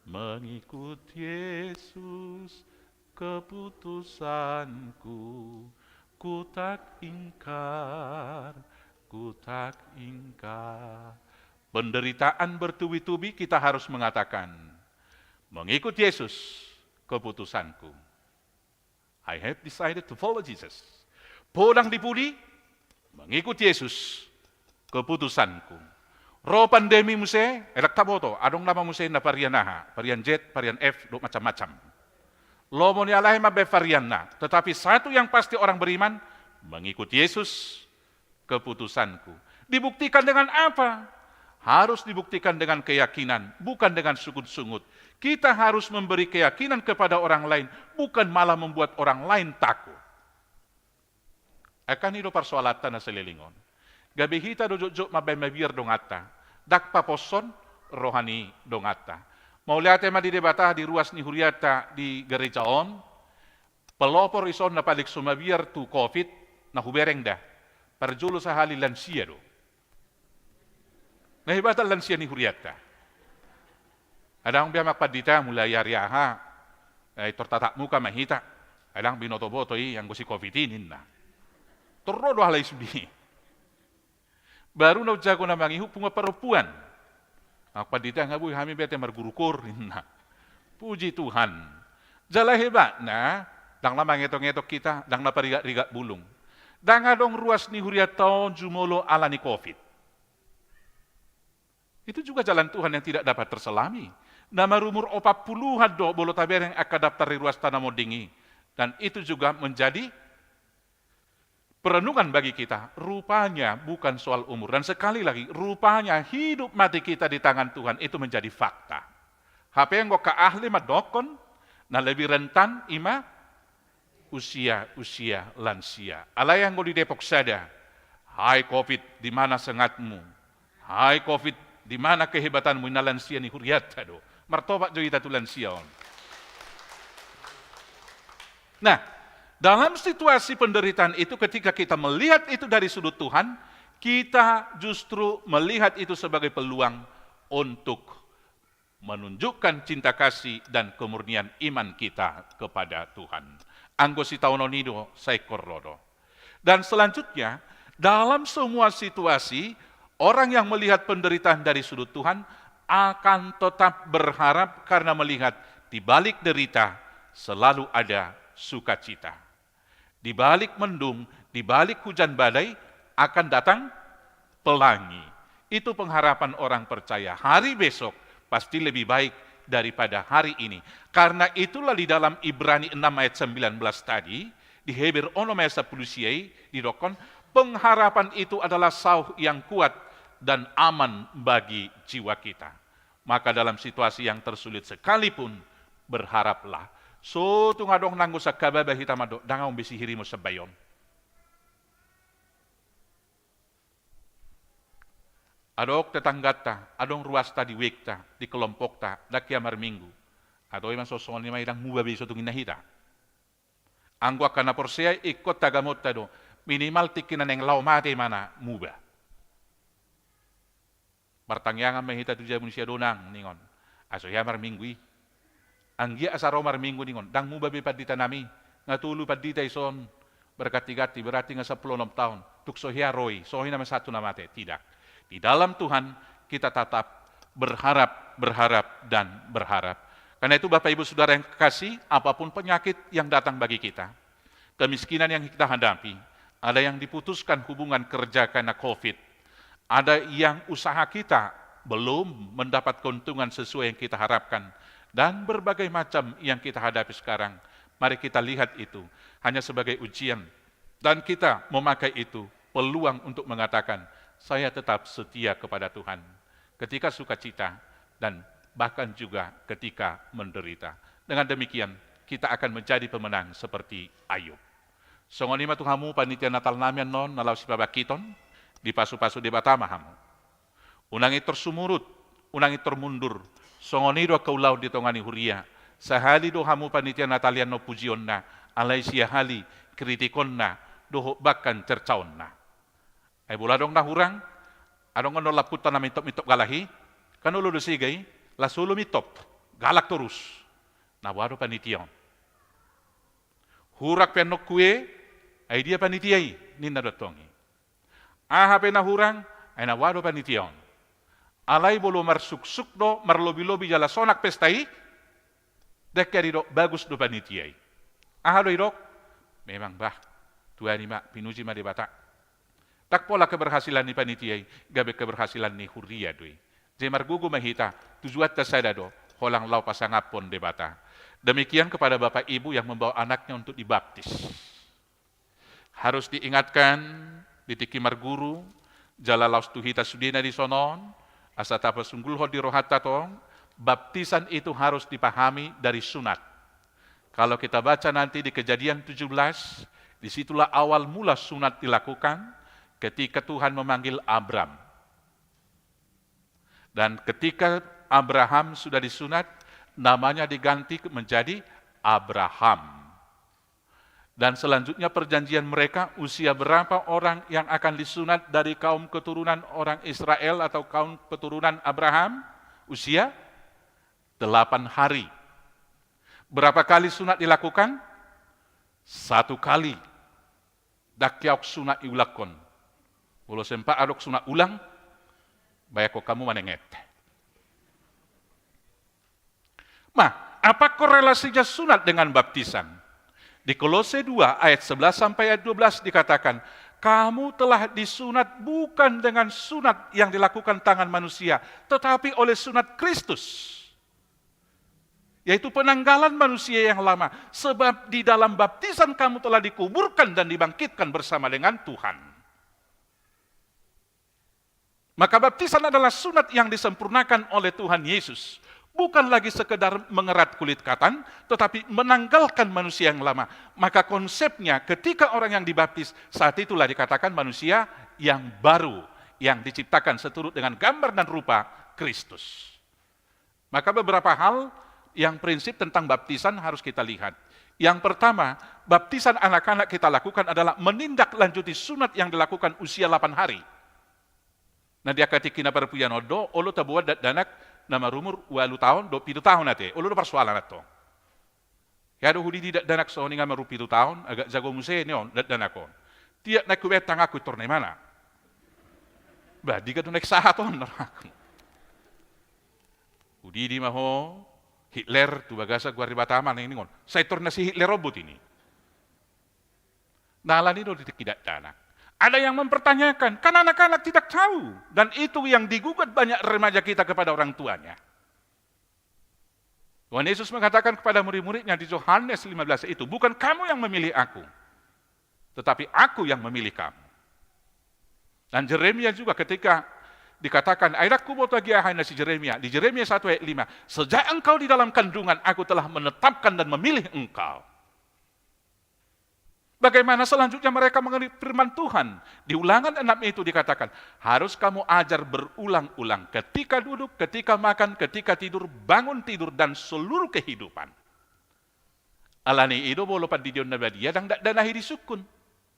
E: mengikut Yesus keputusanku, ku tak ingkar. Penderitaan bertubi-tubi kita harus mengatakan, mengikut Yesus keputusanku. I have decided to follow Jesus. Pulang dipuli, mengikut Yesus keputusanku. Ro pandemi muse, elaktaboto, adong nama muse na varian naha, varian Z, varian F, do macam-macam. Lomo ni alahi mabe varian na, tetapi satu yang pasti orang beriman, mengikut Yesus, keputusanku. Dibuktikan dengan apa? Harus dibuktikan dengan keyakinan, bukan dengan sungut-sungut. Kita harus memberi keyakinan kepada orang lain, bukan malah membuat orang lain takut. Akan itu persoalatan na selilingon. Gabihita dojo mabir dongata, dak paposon rohani dongata. Mauliate madidebata di ruas ni huriata di gerejaon, pelopor ison na palik sumabir tu COVID na hubereng dah. Perjulo sa hali lansia do. Nahibatan lansia ni huriata. Adang biya makpadita mulai yariaha, ay tortatak muka mahita. Adang binotoboto yang gusi COVID-19 na. Torodo halay subi. Baru na jago na mangihu punga perempuan. Makpadita nga buhay kami bete margurukur na. Puji Tuhan. Jala hebat na, dang lamang ngetok-ngetok kita, dang naparigat-rigat bulung. Dangadong ruas ni huriataon jumolo ala ni COVID. Itu juga jalan Tuhan yang tidak dapat terselami. Nama rumur 40 do bolo taber yang akan daftar di ruas tanah modingi. Dan itu juga menjadi perenungan bagi kita. Rupanya bukan soal umur. Dan sekali lagi, rupanya hidup mati kita di tangan Tuhan itu menjadi fakta. HP yang ka ahli madokon, na lebih rentan ima usia lansia. Alay yang di Depok sada, hai COVID, di mana sengatmu? Hai COVID, di mana kehebatanmu? Ina lansia ni huriata do. Martobat jo ita tu lansia on. Nah, dalam situasi penderitaan itu ketika kita melihat itu dari sudut Tuhan, kita justru melihat itu sebagai peluang untuk menunjukkan cinta kasih dan kemurnian iman kita kepada Tuhan. Anggosi taunonido saikorodo. Dan selanjutnya, dalam semua situasi, orang yang melihat penderitaan dari sudut Tuhan akan tetap berharap karena melihat di balik derita selalu ada sukacita. Di balik mendung, di balik hujan badai akan datang pelangi. Itu pengharapan orang percaya. Hari besok pasti lebih baik daripada hari ini. Karena itulah di dalam Ibrani 6 ayat 19 tadi, di Heber 10 ayat 10 didokon, pengharapan itu adalah sauh yang kuat dan aman bagi jiwa kita. Maka dalam situasi yang tersulit sekalipun, berharaplah. So, tungadong nanggo sa kababa hitamado, dangaw bisihiri mo sa bayon. Adok tetanggata, adong ruas ta di wekta, di kelompok ta, dakia marminggu. Atau iman sosong ni maidang muba biso tungin nahita. Anggo akan na porsia ikot tagamot tado minimal tikinan yang lau mati mana muba. Martangyangan mahita tuja manusia donang ningon. Aso ya marmingwi. Anggia asaro marminggu ningon. Dang muba bi padita nami. Ngatulu padita ison. Berkati-gati berarti nga 16 tahun. Tukso hiya roy. Sohi nama satu namate. Tidak. Di dalam Tuhan kita tetap berharap dan berharap. Karena itu Bapak Ibu Saudara yang kekasih, apapun penyakit yang datang bagi kita, kemiskinan yang kita hadapi, ada yang diputuskan hubungan kerja karena COVID, ada yang usaha kita belum mendapat keuntungan sesuai yang kita harapkan, dan berbagai macam yang kita hadapi sekarang. Mari kita lihat itu hanya sebagai ujian, dan kita memakai itu peluang untuk mengatakan, saya tetap setia kepada Tuhan, ketika sukacita dan bahkan juga ketika menderita. Dengan demikian, kita akan menjadi pemenang seperti Ayub. Songonima Tuhamu panitia Natal namian non nalau sipabakiton, di pasu-pasu di batama hamu. Unangi tersumurut, unangi termundur, songonido kaulau di tongani huria, sahali do hamu panitia Natalian no pujionna, alai siahali kritikonna, doho bahkan cercaonna. Ay buladong nahurang, adong ano laputan na mitop-mitop galahi, kanulo do sigay, lasulo mitop, galak terus. Nawaro panitiyon. Hurak penok kue, ay dia panitiyay, nina dotongi. Aha penahurang, ay nawaro panitiyon. Alay bolo marsuksuk do, marlobi-lobi jala sonak pestai, dekari do, bagus do panitiyay. Aha do irok, memang bah, tuan ima, pinuji ma di bata. Tak pola keberhasilan ni panitiyay, gabe keberhasilan ni huria doi. Jemar gugu mahita, tujuat tasadado, holang lau pasangapon debata. Demikian kepada Bapak Ibu yang membawa anaknya untuk dibaptis. Harus diingatkan, ditiki marguru, jala laus tuhita sudina di sonon, asatapa sunggulho di rohata tong, baptisan itu harus dipahami dari sunat. Kalau kita baca nanti di Kejadian 17, disitulah awal mula sunat dilakukan, ketika Tuhan memanggil Abram. Dan ketika Abraham sudah disunat, namanya diganti menjadi Abraham. Dan selanjutnya perjanjian mereka, usia berapa orang yang akan disunat dari kaum keturunan orang Israel atau kaum keturunan Abraham? Usia 8 hari. Berapa kali sunat dilakukan? 1 kali. Dakyauk sunat iulakon. Walau sempat adok sunat ulang, bayako kamu manenget. Apa korelasinya sunat dengan baptisan? Di Kolose 2 ayat 11 sampai ayat 12 dikatakan, kamu telah disunat bukan dengan sunat yang dilakukan tangan manusia, tetapi oleh sunat Kristus. Yaitu penanggalan manusia yang lama. Sebab di dalam baptisan kamu telah dikuburkan dan dibangkitkan bersama dengan Tuhan. Maka baptisan adalah sunat yang disempurnakan oleh Tuhan Yesus. Bukan lagi sekedar mengerat kulit katan, tetapi menanggalkan manusia yang lama. Maka konsepnya ketika orang yang dibaptis, saat itulah dikatakan manusia yang baru, yang diciptakan seturut dengan gambar dan rupa Kristus. Maka beberapa hal yang prinsip tentang baptisan harus kita lihat. Yang pertama, baptisan anak-anak kita lakukan adalah menindaklanjuti sunat yang dilakukan usia 8 hari. Nah dia ketika perpuyano do, olo tabuat danak nama rumur 8 tahun, 7 tahun nate, olo do persoalan ato. Ya do hudi tidak danak sohoni ngama 7 tahun, agak jago musee neon danakon. Tiak nak kuwet tangaku torne mana? Bah, diga do nek sahaton naraku. Hudi di maho Hitler tu bagasa gua ribatama neng ningon. Saya torna si Hitler robot ini. Nalani do tidak danak. Ada yang mempertanyakan, kan anak-anak tidak tahu. Dan itu yang digugat banyak remaja kita kepada orang tuanya. Tuhan Yesus mengatakan kepada murid-muridnya di Yohanes 15 itu, bukan kamu yang memilih aku, tetapi aku yang memilih kamu. Dan Yeremia juga ketika dikatakan, Airaku botagi ahana si Yeremia, di Yeremia 1 ayat 5, sejak engkau di dalam kandungan, aku telah menetapkan dan memilih engkau. Bagaimana selanjutnya mereka mengerti firman Tuhan? Di Ulangan 6 itu dikatakan, harus kamu ajar berulang-ulang. Ketika duduk, ketika makan, ketika tidur, bangun tidur, dan seluruh kehidupan. Alani itu bolo padidion na badia, dan danahi disukun.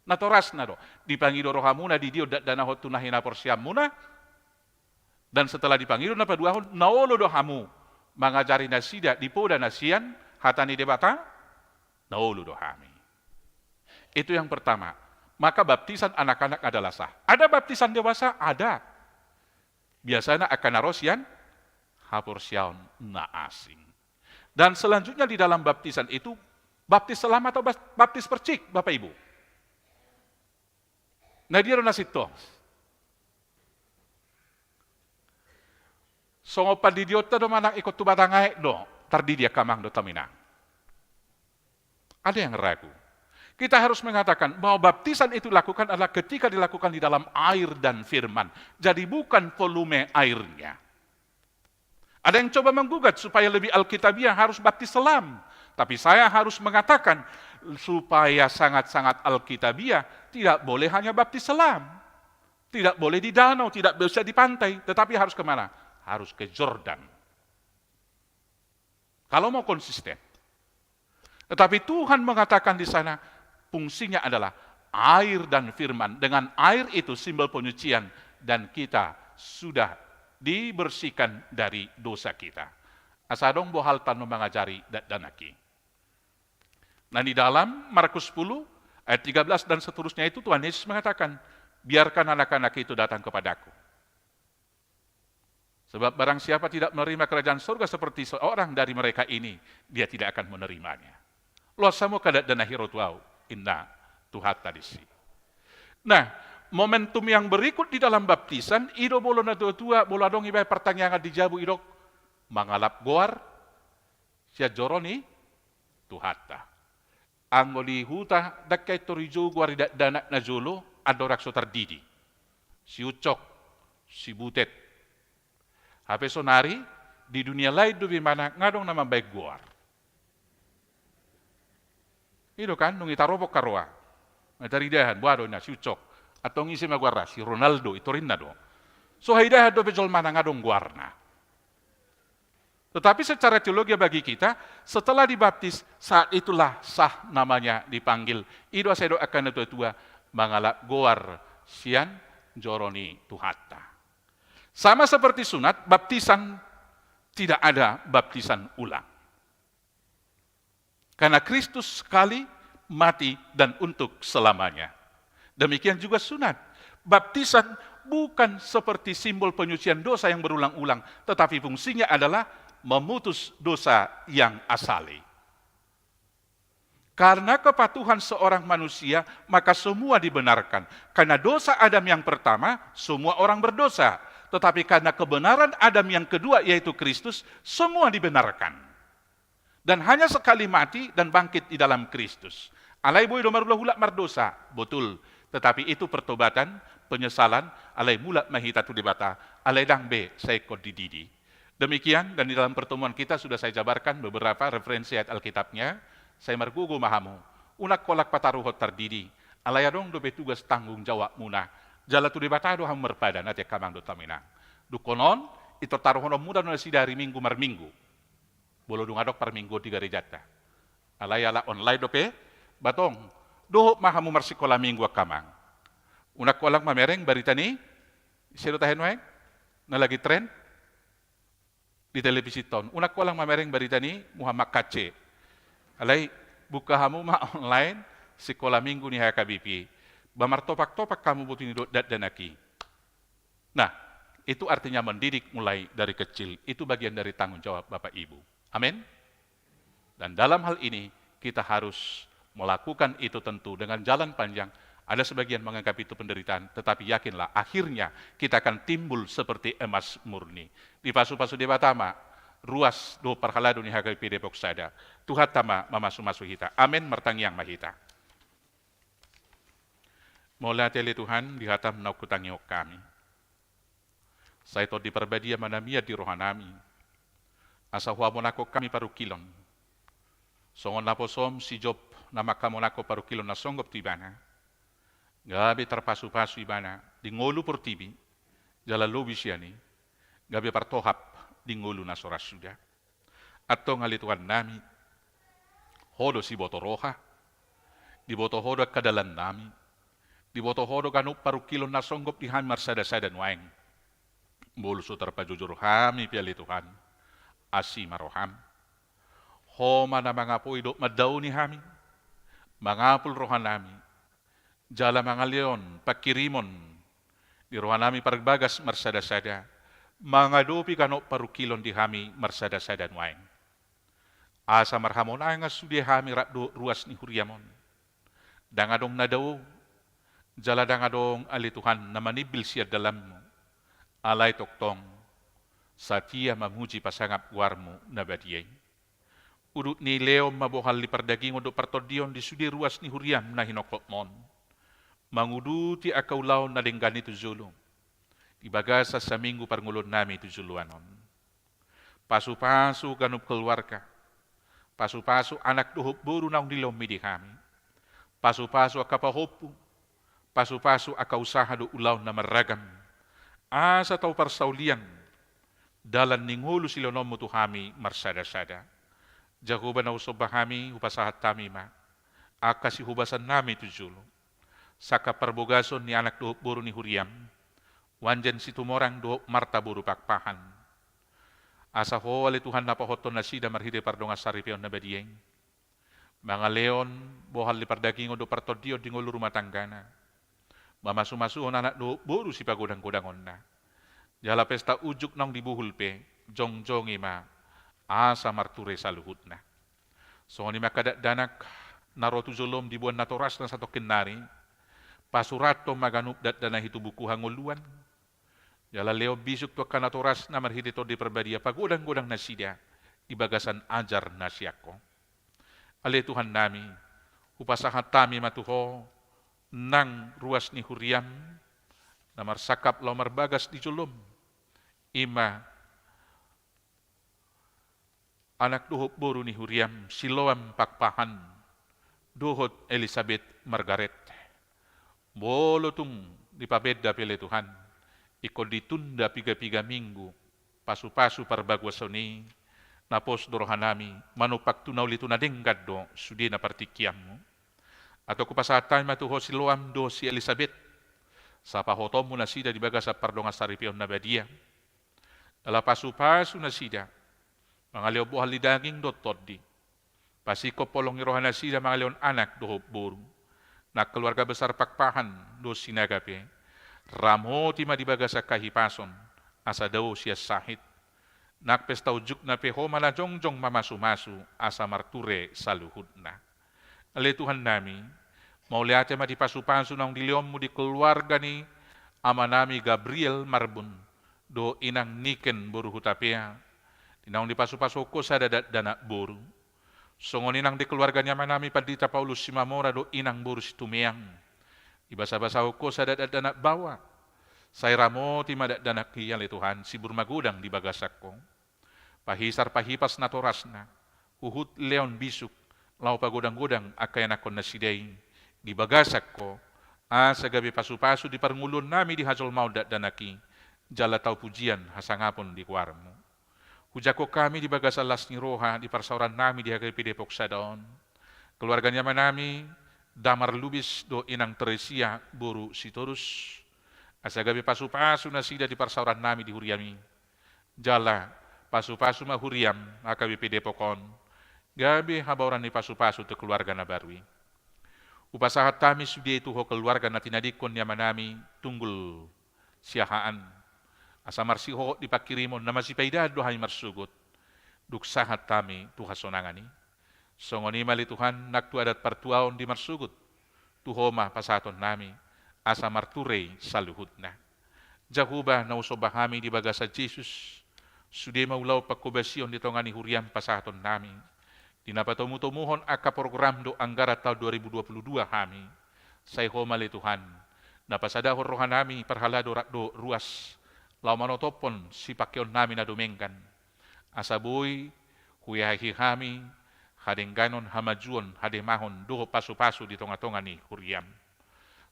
E: Natoras na do. Dipanggil rohamuna di dio dana hotunahina porsiamuna. Dan setelah dipanggil na paduahon, naolo do hamu. Mengajari nasida, dipoda nasian, hatani debata, naolo do hami. Itu yang pertama. Maka baptisan anak-anak adalah sah. Ada baptisan dewasa? Ada. Biasanya akan narosian, hapursiaun na asing. Dan selanjutnya di dalam baptisan itu, baptis selama atau baptis percik, Bapak Ibu? Nah dia nasito. Songo padidiota do manang ikut tu batangai do, tardidia kamang do tamina. Ada yang ragu. Kita harus mengatakan bahwa baptisan itu dilakukan adalah ketika dilakukan di dalam air dan firman. Jadi bukan volume airnya. Ada yang coba menggugat supaya lebih alkitabiah harus baptis selam. Tapi saya harus mengatakan supaya sangat-sangat alkitabiah tidak boleh hanya baptis selam. Tidak boleh di danau, tidak bisa di pantai. Tetapi harus kemana? Harus ke Jordan. Kalau mau konsisten. Tetapi Tuhan mengatakan di sana, fungsinya adalah air dan firman. Dengan air itu simbol penyucian dan kita sudah dibersihkan dari dosa kita. Asadong bohal tan mengajari danaki. Nah di dalam Markus 10 ayat 13 dan seterusnya itu Tuhan Yesus mengatakan, biarkan anak-anak itu datang kepadaku. Sebab barang siapa tidak menerima kerajaan surga seperti seorang dari mereka ini, dia tidak akan menerimanya. Luas samo kadat dana hirotuau. Inna Tuhan tadisi. Nah, momentum yang berikut di dalam baptisan, ido bolo na tua bola dong ibai pertanyaan dijabu idok mangalap goar sia joroni tuhata. Angoli huta dakai torijo guari dana najolo adorak so tardidi. Si ucok, si butet. Hape sonari di dunia lain do mana ngadong nama baik goar. Itu kan, nung itarobok karoa. Nataridahan, buado na, si Ucok. Atau ngisi magwarna, si Ronaldo, ito rin na do. So, haidahan do pejol mana ngadong guarna. Tetapi secara teologi bagi kita, setelah dibaptis, saat itulah sah namanya dipanggil. Ido asedo akan tua mangalap goar sian joroni tuhata. Sama seperti sunat, baptisan tidak ada baptisan ulang. Karena Kristus sekali mati dan untuk selamanya. Demikian juga sunat. Baptisan bukan seperti simbol penyucian dosa yang berulang-ulang, tetapi fungsinya adalah memutus dosa yang asali. Karena kepatuhan seorang manusia, maka semua dibenarkan. Karena dosa Adam yang pertama, semua orang berdosa. Tetapi karena kebenaran Adam yang kedua, yaitu Kristus, semua dibenarkan. Dan hanya sekali mati dan bangkit di dalam Kristus. Alai boy domarullah hulak mardosa, betul. Tetapi itu pertobatan, penyesalan, alai mulak mahitatu dibata, alai dang be saiko dididi. Demikian, dan di dalam pertemuan kita sudah saya jabarkan beberapa referensi ayat Alkitabnya. Saya margugo mahamu, unak kolak pataruhot tardidi, alai adong dobe tugas tanggung jawab munah. Jala tu dibata do ham merpada nate kamang do taminang. Dukonon, itu taruhono muda nasi dari minggu mar minggu. Bolo dungadok par minggu di garejata. Alay ala online dope, batong, doho mahamu marsikola minggu kamang. Unak ko lang mamereng barita ni, sino tahen wae, na lagi tren, di televisi ton. Unak ko lang mamereng barita ni, Muhammad Kace. Alay, buka hamu ma online, sikola minggu ni haya kabipi. Bamar topak-topak kamu butuh ni danaki. Nah, itu artinya mendidik mulai dari kecil. Itu bagian dari tanggung jawab Bapak Ibu. Amin. Dan dalam hal ini kita harus melakukan itu tentu dengan jalan panjang. Ada sebagian menganggap itu penderitaan, tetapi yakinlah akhirnya kita akan timbul seperti emas murni. Di pasu-pasu debatama, ruas do parhalado ni hagapi depok sada. Tuhan tama mamasu-masu hita. Amin mertangyang mahita. Mola tele Tuhan dihatam naukutangiok kami. Saya to diperbadia manamia di rohanami. Asa huwa monako kami paru kilon. Songon laposom si Job nama kamonako paru kilo na songgop tibana. Gabi terpasu-pasu ibana di ngolu por tibi jala lobi siani. Gabi partohap di ngolu na soras sudah. Atau ngalituan nami hodo si boto roha di boto hodo kadalan nami di boto hodo kanu paru kilo na songgop di hamar sada-sada nuaeng. Bolu so terpajujur hami piali Tuhan. Asi maroham. Homa na mga po idok madaw ni hami. Mangapul rohan nami. Jala mga leon, pakirimon. Di rohan nami parbagas marsada-sada. Mga dopi kano parukilon di hami marsada-sada nuaeng. Asa marhamon ay nga sudi hami rakdo ruas ni huriamon. Dangadong nadaw. Jala dangadong alituhan na manibil siya dalam mo. Alay toktong. Satia mamuji pasangap warmo na badiyeng. Udut ni Leo mabuhal li pardaging untuk partodion di sudi ruas ni huriam na hinokot mon. Manguduti akaulaw na linggan itu zulong. Ibagasa sa minggu parngulod nami itu zuluanon. Pasu-pasu ganup keluarga. Pasu-pasu anak duhop buru naung dilom midi kami. Pasu-pasu akapahopu. Pasu-pasu akausaha do ulaw na maragam. Asa tau parsaulian. Dalan ningulu silonom mo tu kami marsada-sada. Jagoba na usop bahami upasahat tami ma. Akasi hubasan nami tu zulong. Saka perbogason ni anak dohop buru ni huriam. Wanjan situ morang dohop marta buru pakpahan. Asa ho ali Tuhan na pahoton na sida marhide pardonga saripion na badiyeng. Mga leon bohal li pardaging do partodiyo di ngulu rumah tanggana. Mamasu-masuhon anak dohop buru si pagodang-godangon na. Jala pesta ujuk nong dibuhul pe. Jong-jong ima. Asa marture saluhut na. So ni makadat danak narotu zolom di buwan natoras na satu kenari. Pasurato maganup dat dana hitu buku hanguluan. Jala leo bisuk to kanatoras na marhidito di perbadia pagodang-godang nasida ibagasan ajar nasyako. Ale Tuhan nami, upasahat tami matuho nang ruas ni huriam na marsakap lau marbagas di zulum. Ima anak duhop buru ni huriam siloam pakpahan duhot Elizabeth Margaret. Bolo tung dipabeda pele Tuhan. Iko ditunda piga-piga minggu. Pasu-pasu parbagwasoni. Napos dorohanami. Manupak tunaw lito na dengkad do. Sudi na partikiam mo. Ato kupasatan matuho siloam do si Elizabeth. Sa pahotom mo na sida dibaga sa pardonga saripion na badia. Dala pasu-pasu na sida. Mga leo buhal di daging dotod di. Pasiko polong irohan na sida mga leon anak dohop buru. Na keluarga besar pakpahan do sinagape. Ramo ti madibaga sa kahipason. Asa daw siya sahit. Nakpesta ujuk na peho mana jongjong mamasu-masu. Asa marture sa luhud na. Ale Tuhan nami. Mauliate madipasu-pasu nang diliom mo di keluarga ni ama nami Gabriel Marbun. Do inang Niken buru hutapea. Tinang dipasu-pasu ko sa dadat danak buru. Songonin ang di keluarga niya manami Padita Paulus si Mamora do inang buru si Tumiang. Ibasa-basa ko sa dadat danak bawa. Sayra mo ti madat danak kiyal Tuhan si burmagudang di bagasak ko. Pahisar pahipas na toras na. Uhut leon bisuk. Lau pagudang-gudang akayan ako na siday. Di bagasak ko. Sa gabi pasu-pasu di parngulun nami di hajol maudat danaki. Jala tau pujian hasangapon di kuarmo. Hujako kami di bagas alas ni roha di parsauran nami di hagapi Depok Sadaon. Keluarga nyaman nami damar lubis do inang Teresia buru sitorus. Asa gabi pasu-pasu na sida di parsauran nami di huriami. Jala pasu-pasu ma huriam hagapi Depokon. Gabi habauran ni pasu-pasu te keluarga na barwi. Upasahat kami sudi itu ho keluarga na tinadikon nyaman nami tunggul siahaan. Asa marsiho dipakirimon na masipaidad dohay marsugot. Duksahat kami tuha sonangani. Songoni mali Tuhan naktu adat partuaon di marsugot. Tuhoma pasaton nami. Asa marture saluhut na. Jahuba na usobahami di baga sa Jesus. Sudi maulaw pagkubasyon dito nga ni huriam pasaton nami. Dinapatumuhon aka program do anggara tahun 2022 kami. Sayho mali Tuhan. Napasadahor rohan nami parhalado do ruas. Lau manotopon si pakyon namin na dumengkan. Asaboy, huyahi kami, hadengganon hamajuon hademahon doho pasu-pasu di tonga-tonga ni huriam.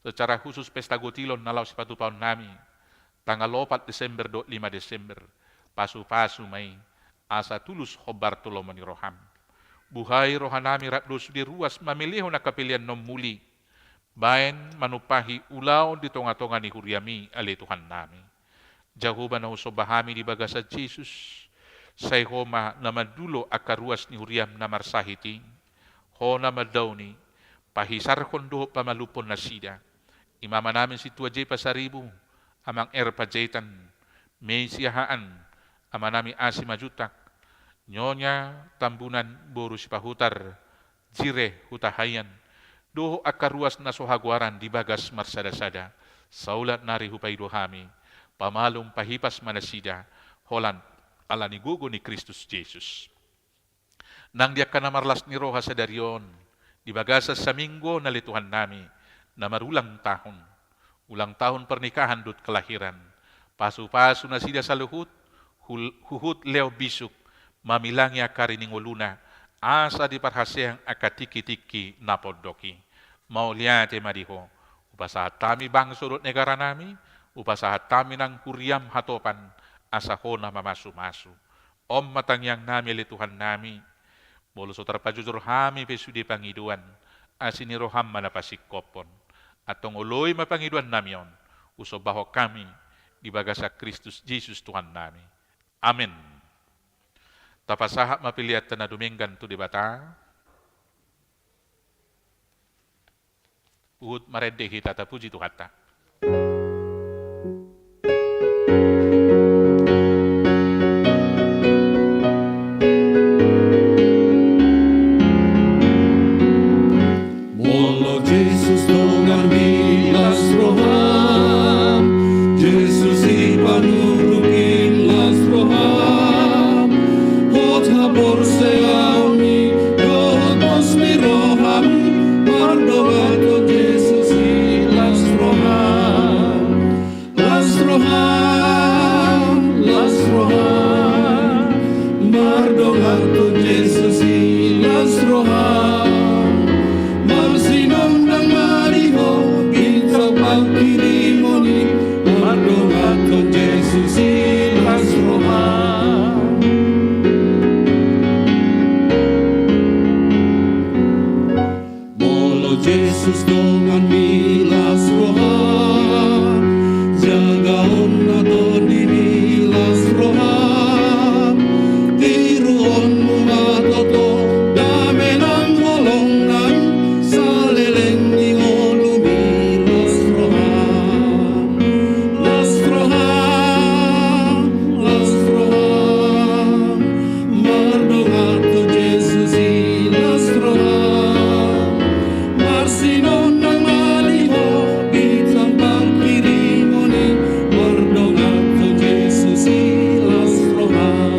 E: Secara khusus pesta gotilon nalau sepatu paun nami tanggal 4 Desember 5 Desember pasu-pasu mai asa tulus hobar tolong mani roham. Buhay rohanami rapdo sudi ruas mamiliho na kapilian nom muli. Bain manupahi ulaw di tonga-tonga ni huriami ali Tuhan nami. Jahuban na usobahami di bagasa Jesus. Say homa na madulo akaruas ni huriam na marsahiti. Ho na madaw ni pahisar kondo pamalupon na sida. Imama namin si Tua J. Pasaribu. Amang erpajetan. May siyahaan. Ama nami asi majutak. Nyonya tambunan boru si pahutar. Jire hutahayan. Doho akaruas na sohagwaran di bagas marsada-sada. Saulat nari hupay dohami. Pamalong pahipas manasida. Holan ala ni gugo ni Kristus Jesus. Nang diak ka na marlas ni roha sa daryon. Di bagasas sa minggo na lituhan nami. Na marulang tahon. Ulang tahun pernikahan dut kelahiran. Pasu-pasu na sida sa luhut. Huhut leo bisuk. Mamilangi akarining uluna. Asa di parhaseang akatiki-tiki napodoki. Mauliate madiho. Upasahat tami bang surut negara nami. Upasahat tami ng huriam hatopan. Asa ho na mamasu-masu. Om matangyang nami lituhan nami. Muluso terpajujur hami pesudi pangiduan. Asini roham manapasik kopon. Atong uloy mapangiduan namion. Uso baho kami. Di bagasa Kristus Jesus Tuhan nami. Amin. Tapasahak mapiliat na duminggan tu di bata. Uhud marede kita tapuji Tuhan ta.
C: Molo Jesus dongan milas roham, Jesus ipanurukin las roham. Habor seami, dohos mi roham, mardogato Jesus i las roham, las roham, las roham, mardogato Jesus i las roham, marsinom dan mariho, kita pagkirimoni, mardogato Jesus i las roham. Jesus dongan milas roham, jagaon adon di milas roham, tiruon mumatoto damenang holongan, saleleng ni olu milas roham, las roham, las roham, mardongato Jesus i las roham. Sinon ng maliho, bitang pagkirimoni, mardongato Jesus i las roham.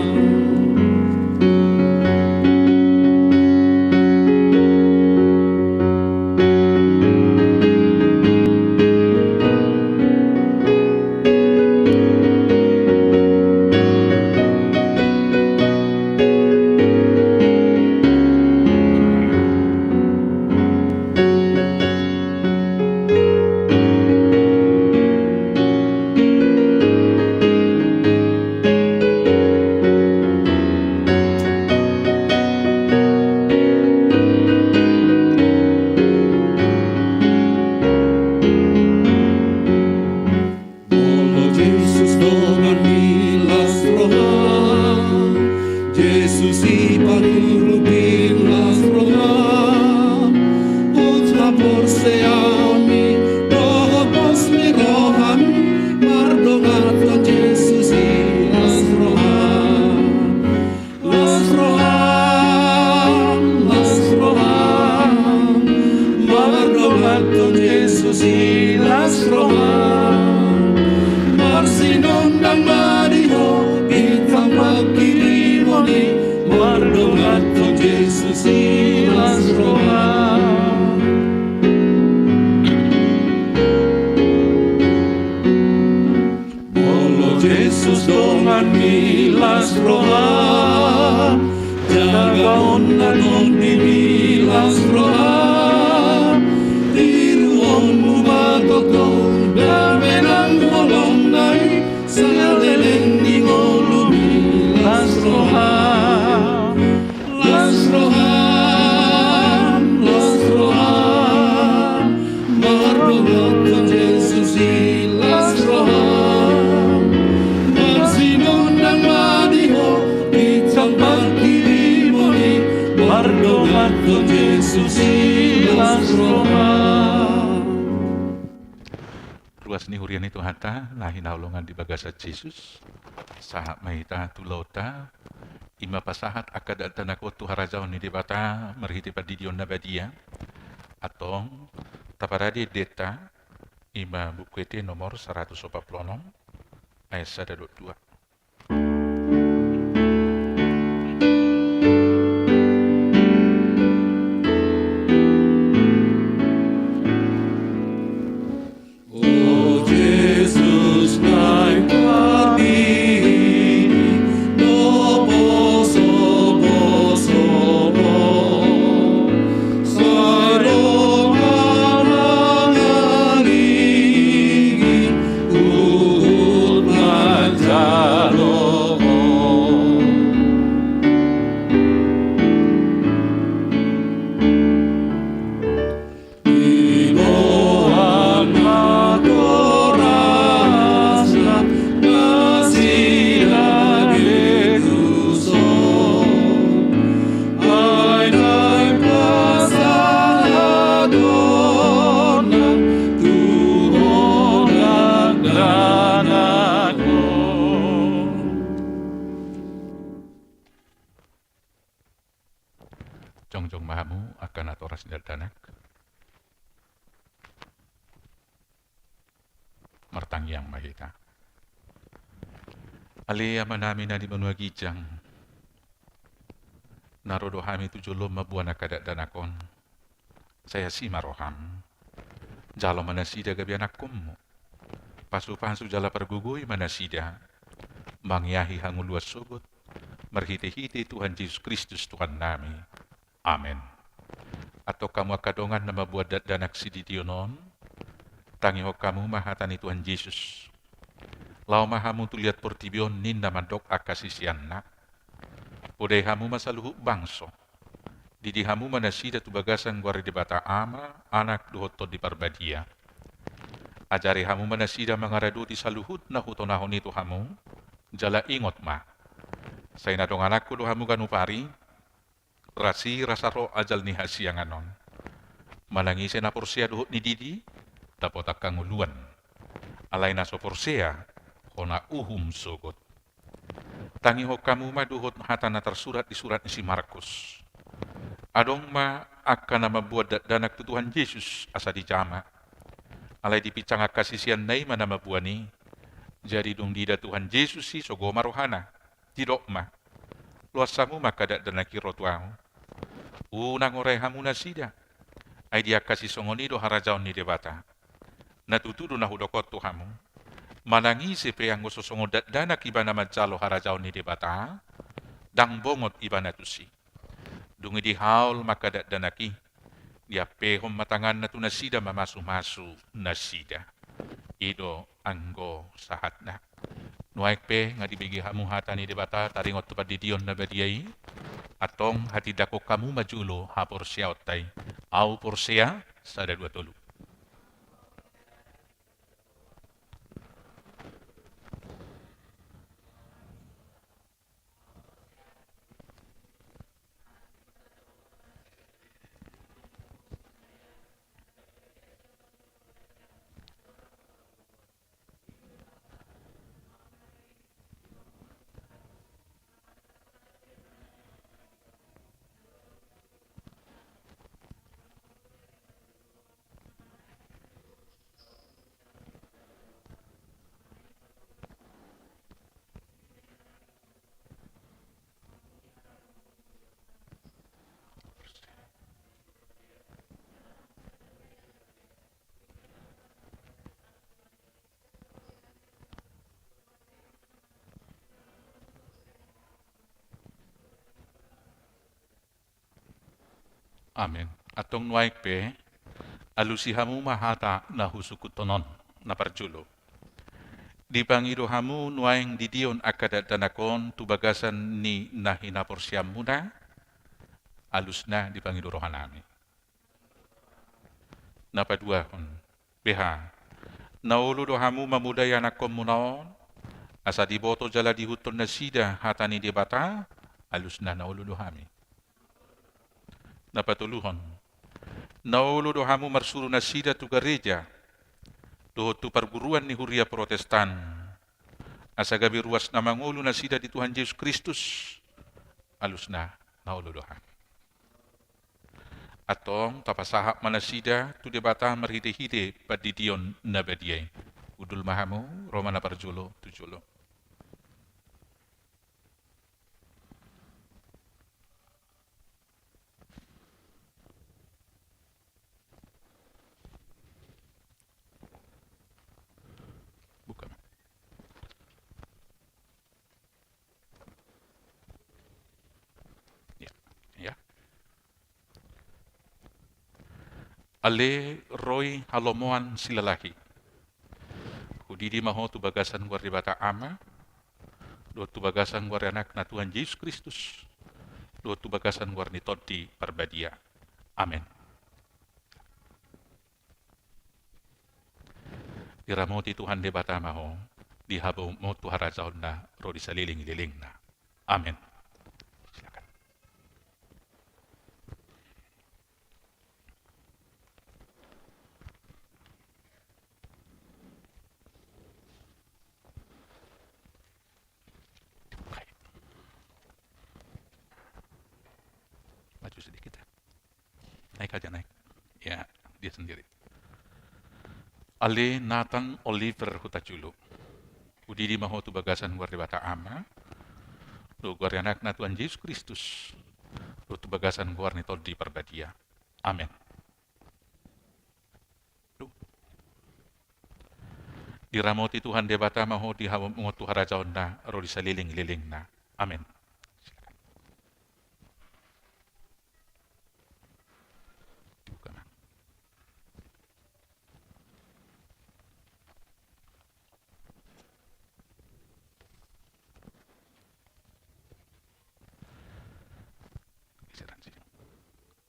C: Jesus ipanurutin las roham, utla por seami, dohos mi roham, mardongato Jesus i las roham, las roham, las roham, mardongato Jesus i las roham, marsinon dan mariho, bitang pagkirimoni, mardongato Jesus i las roham. Molo Jesus dongan mi las roham, jagaon adon di las roha tiruonmu batoko dabenang holong nai saleleng di ngolumi las roha Mardogat Jesus i las roha Marsinundang madiho Itang pagkilimoni Mardogat Jesus i las roha
E: Ruas ni hurian itu hata lahi naulungan di bagasa Jesus sahat mahita tulauta ima pasahat akad tanako tu harajau ni debata merhiti padidion nabadia atong taparadi deta ima bukuete nomor 146 ayat 122.
C: Oh Jesus nai pardini no poso sarong anangigi ut manjalo Iboan matorasna masila getuso Ainai pasaladona Tuhan dan aku
E: Jongjong mahamu akan atoras danak martang yang mahita. Alea manami na di manua gijang. Narodo hami tujulom mabuana kadak danakon. Saya si maroham. Jalo manasida gabi anakummu. Pasupan sujala pergugui manasida. Mangyahi hangu luas sugut. Merhite-hite Tuhan Yesus Kristus Tuhan nami. Amin. Atau kamu akadongan nama buat danak sididionon. Tangiho kamu mahatani Tuhan Yesus. Lau mahamu tu lihat portibion ninda mandok akasisianna. Podai hamu masaluhu bangso. Didi hamu manasida tu bagasan guari debata ama anak duhoto di parbadia. Ajari hamu manasida mangaradu di saluhut na hutonahon itu hamu. Jala ingot ma. Saya nadong anakku do hamu ganupari. Rasi rasaro ajal ni hasianganon. Manangise na porsia duhut ni didi. Dapat kanguluan. Alay na soporsea, hona uhum sogot. Tangiho kamu maduhot hata na tersurat di surat ni si Markus. Adong ma akan nama buat danak tu Tuhan Yesus asa dijama. Alay dipicang akasisian nai mana mabuani. Jadi dong dida Tuhan Yesus si sogoma rohana. Tidok ma. Luas samu maka danaki rotuamu. Unang orai hamu nasida. Ay dia kasih songonido harajaon ni debata. Natutudo na hudokot tu hamu. Manangisi pe ang gusto songod danak iba na madsalo harajaw ni debata. Dang bongot iba na tusi. Dungi di haul makadat danaki. Dia pehom matangan na tu nasida mamasu-masu nasida. Ido anggo sahat na. Nuaik pe nga dibigi hamu hata ni debata taringot tu padidion na badiay. Atong hati dako kamu majulo hapor siya otay. Au por siya sada 2 Amen. Atong nuaik pe, alusihamu mahata na husukutonon na parjulo. Di pangiruhamu nuaing didion akadadanakon tubagasan ni nahinaporsyam muna, alus na di pangirurohan namin. Napaduahon, beha, nauludohamu mamudayan akon munaon, asa diboto jala dihuton na sida hatani di bata, alus na nauludohami. Napatuluhon, nauludohamu marsuru na sida tu gereja, doho tu perguruan ni Huria Protestan, asa gabi ruas na mangulu na sida di Tuhan Yesus Kristus, alus na nauludohan. Atong tapasahap manasida tu debata merhide-hide padidion na badiay. Udul mahamu, Roma na parjulo, tujulo. Buka. Ya. Ale Roy Halomoan Silalahi. Hudidi maho tu bagasan guar di bata ama, do tu bagasan guar anak na Tuhan Yesus Kristus, do tu bagasan guar ni todi perbadia. Amen. Diramoti Tuhan de bata maho, dihabo mo tu harajaon na, ro di saliling-liling na. Amen. Silakan. Maju sedikit ya. Naik aja, naik. Ya, dia sendiri. Ale Nathan Oliver Hutaculo. Udidi maho tu bagasan guar di bata ama, do guar anak na Tuhan Yesus Kristus, do tu bagasan guar ni todi perbadia. Amen. Diramoti Tuhan de bata maho di hawa mo tu harajaon na, ro di saliling-liling na. Amen.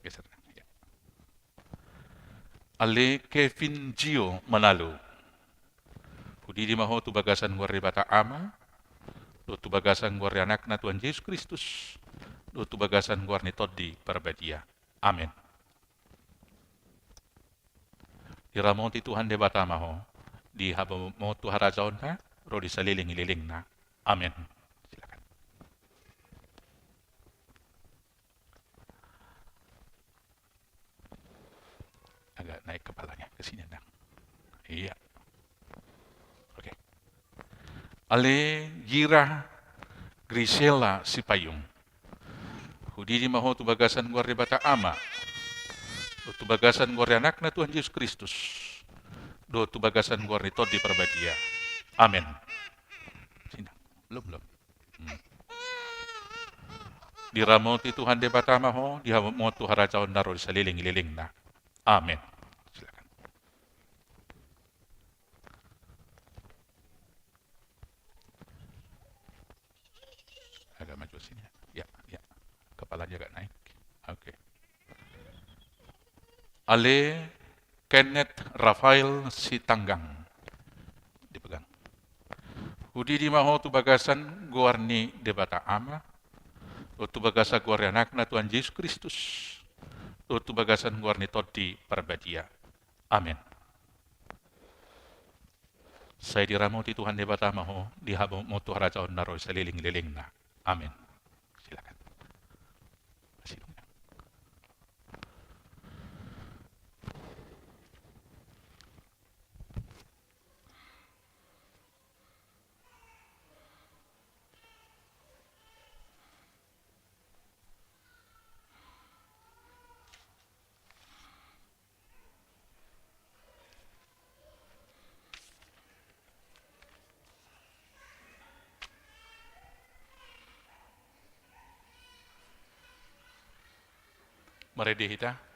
E: Geser. Ya. Ale Kevin Gio Manalo. Hudidi maho tu bagasan guar bata ama, do tu bagasan guar anak na Tuhan Yesus Kristus, do tu bagasan guar ni todi perbadia. Amen. Diramoti Tuhan de bata maho, di haba mo tu harajaon na, ro di saliling-liling na. Amen. Silakan. Agak naik kepalanya ke sini dang. Iya. Oke. Ale Gira Grisela Sipayung. Hudidi maho tu bagasan guar di bata ama, do tu bagasan guar anak na Tuhan Yesus Kristus, do tu bagasan guar ni todi perbadia. Amen. Sini. Belum. Diramoti Tuhan de bata maho, di mo tu harajaon naro di saliling-liling na. Amen. Silakan. Agak maju sini. Ya. Kepalanya agak naik. Oke. Ale Kenneth Rafael Sitanggang. Dipegang. Hudidi maho tu bagasan guarni de bata ama, do tu bagasa guar anak na Tuhan Yesus Kristus, do tu bagasan guarni todi perbadia. Amen. Saya diramoti Tuhan de bata maho, dihabo mo tu harajaon naro saliling-liling na. Amen. Silakan. Mari dihita.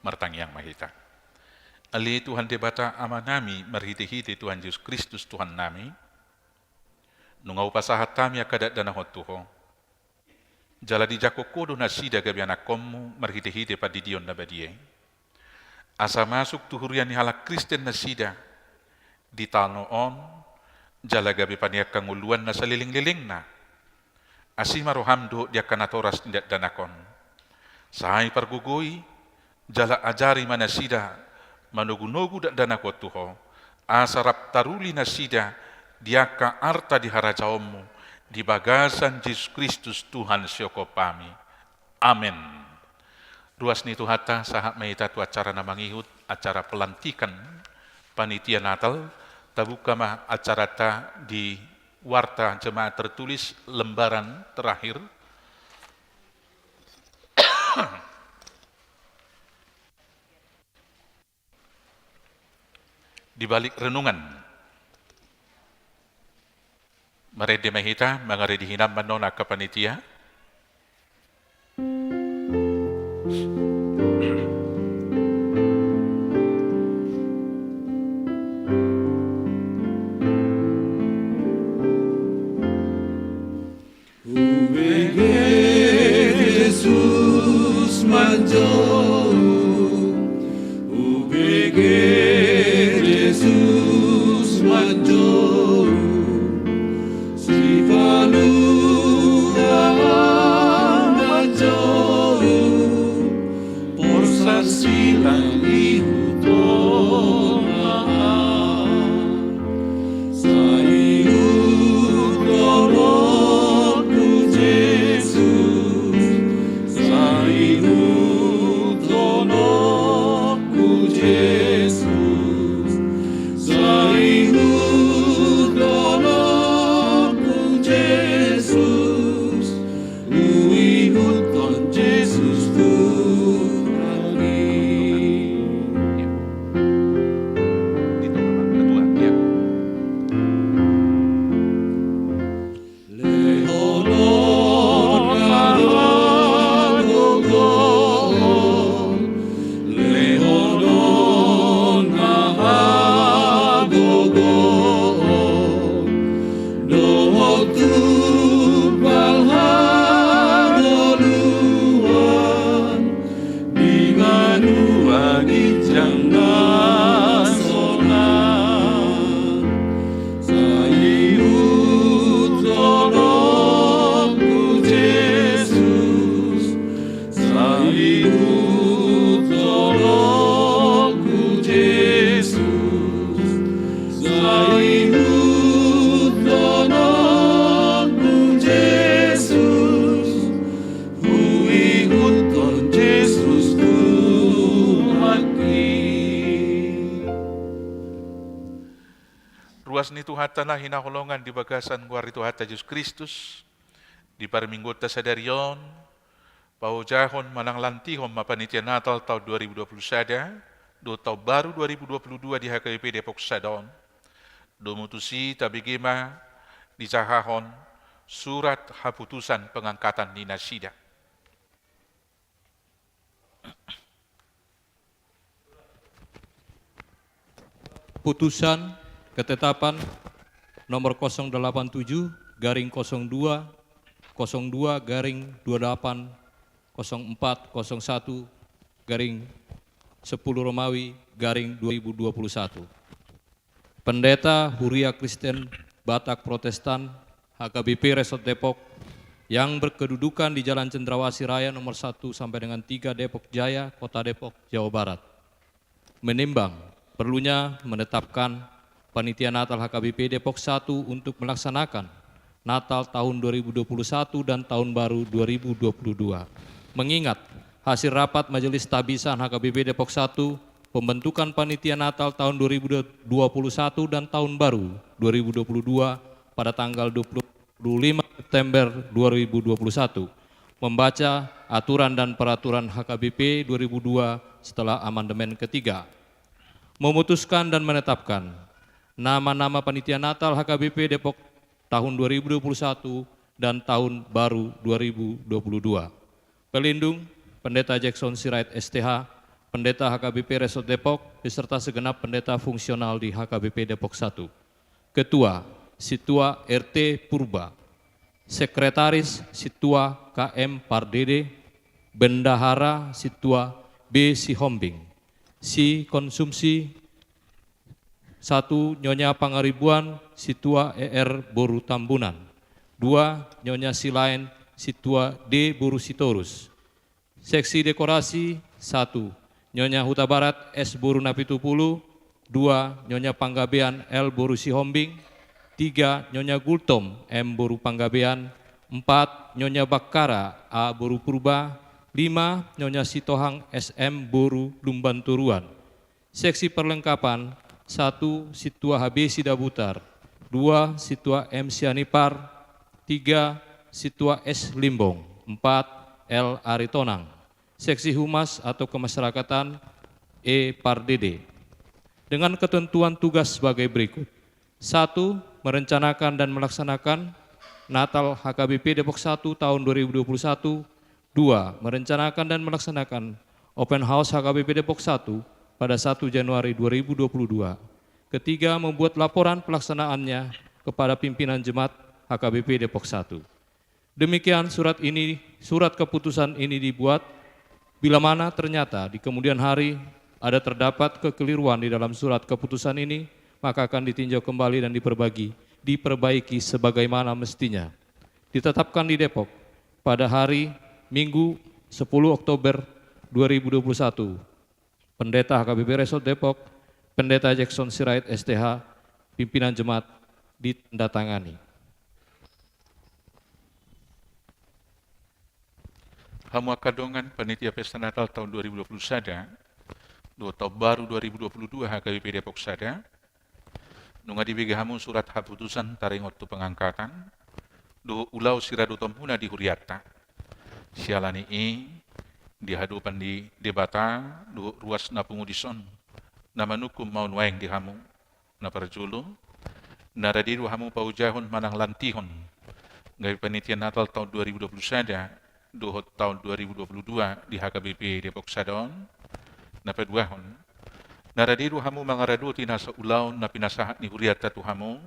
E: Martang yang mahita. Ali Tuhan debata ama nami marhiti-hiti Tuhan Yesus Kristus Tuhan nami. Nungau pasahat tami akadat dana hotuho. Jala di jako kodo na sida gabi anak komu marhiti-hiti padidion na badie. Asa masuk tuhurian ni halak Kristen na sida. Di talnoon, jala gabi paniak kanguluan na saliling-liling na. Asima rohamdo dia kanatoras tindak danakon. Sahai pargugoi, jala ajari mana sida manugu-nugu dak dana kotuho asarap taruli nasida diaka arta di harajaomu di bagasan Yesus Kristus Tuhan syoko pami. Amin. Ruas ni tuhata sahak maita tu acara namangihut acara pelantikan panitia Natal tabuka mah acara ta di warta jemaat tertulis lembaran terakhir. Di balik renungan mari demahita mangare dihinam manona ka panitia
C: Jesus manjau ubege Jesus manjau sifalu manjau por sasilang ihutona sa ihutolonku Jesus sa ihutolonku Jesus sa ihutolonku Jesus uihuton Jesus Tuhan.
E: ruas ni Tuhan na hinaholongan di bagasan guar itu hata Yesus Kristus, di parminggota sadarion, paujahon manang lantihon mapanitia Natal tahun 2021, do tahun baru 2022 di HKBP Depok Sadon, do mutusi tabigima di cahahon surat haputusan pengangkatan Nina Sida.
F: Putusan ketetapan nomor 087 garing 02 02 garing 28 04 01 garing 10 Romawi garing 2021. Pendeta Huria Kristen Batak Protestan HKBP Resort Depok yang berkedudukan di Jalan Cendrawasih Raya nomor 1 sampai dengan 3 Depok Jaya, Kota Depok, Jawa Barat. Menimbang perlunya menetapkan Panitia Natal HKBP Depok 1 untuk melaksanakan Natal tahun 2021 dan Tahun Baru 2022. Mengingat hasil rapat Majelis Tabisan HKBP Depok 1, pembentukan Panitia Natal tahun 2021 dan Tahun Baru 2022 pada tanggal 25 September 2021, membaca aturan dan peraturan HKBP 2002 setelah amandemen ketiga, memutuskan dan menetapkan nama-nama Panitia Natal HKBP Depok tahun 2021 dan Tahun Baru 2022. Pelindung Pendeta Jackson Sirait STH, Pendeta HKBP Resort Depok, beserta segenap pendeta fungsional di HKBP Depok 1. Ketua Situa RT Purba, Sekretaris Situa KM Pardede, Bendahara Situa B. Sihombing, Si Konsumsi 1. Nyonya Pangaribuan Situa ER Boru Tambunan, 2. Nyonya Silain Situa D. Boru Sitorus. Seksi Dekorasi 1. Nyonya Huta Barat S. Boru Napitupulu, 2. Nyonya Panggabean L. Boru Sihombing, 3. Nyonya Gultom M. Boru Panggabean, 4. Nyonya Bakara A. Boru Purba, 5. Nyonya Sitohang SM Boru Lumbanturuan. Seksi perlengkapan 1. Situa HB Sidabutar, 2. Situa M. Sianipar, 3. Situa S. Limbong, 4. L. Aritonang. Seksi Humas atau Kemasyarakatan E. Pardede. Dengan ketentuan tugas sebagai berikut. 1. Merencanakan dan melaksanakan Natal HKBP Depok 1 tahun 2021. 2. Merencanakan dan melaksanakan Open House HKBP Depok 1 pada 1 Januari 2022. Ketiga, membuat laporan pelaksanaannya kepada pimpinan Jemaat HKBP Depok 1. Demikian surat keputusan ini dibuat bila mana ternyata di kemudian hari ada terdapat kekeliruan di dalam surat keputusan ini, maka akan ditinjau kembali dan diperbaiki sebagaimana mestinya. Ditetapkan di Depok pada hari Minggu 10 Oktober 2021. Pendeta HKBP Resort Depok, Pendeta Jackson Sirait STH, pimpinan jemaat ditandatangani.
E: Hamu akadongan Panitia Pesta Natal tahun 2020 sada, Tahun Baru 2022 HKBP Depok sada, nunga dibigahamu surat haputusan taringot tu pengangkatan, do ulau siradu tompuna di huriata, sialani di hadapan di debata, do ruas napungudison, nama nukum maun waeng di hamu, na parjulu, naradiru hamu paujahon manang lantihon, gai Panitia Natal tahun 2020 sada, do tahun 2022 di HKBP Depok Sadon, na peduahon, naradiru hamu mangaradu tinasa ulau na pinasahat ni huriata tu hamu,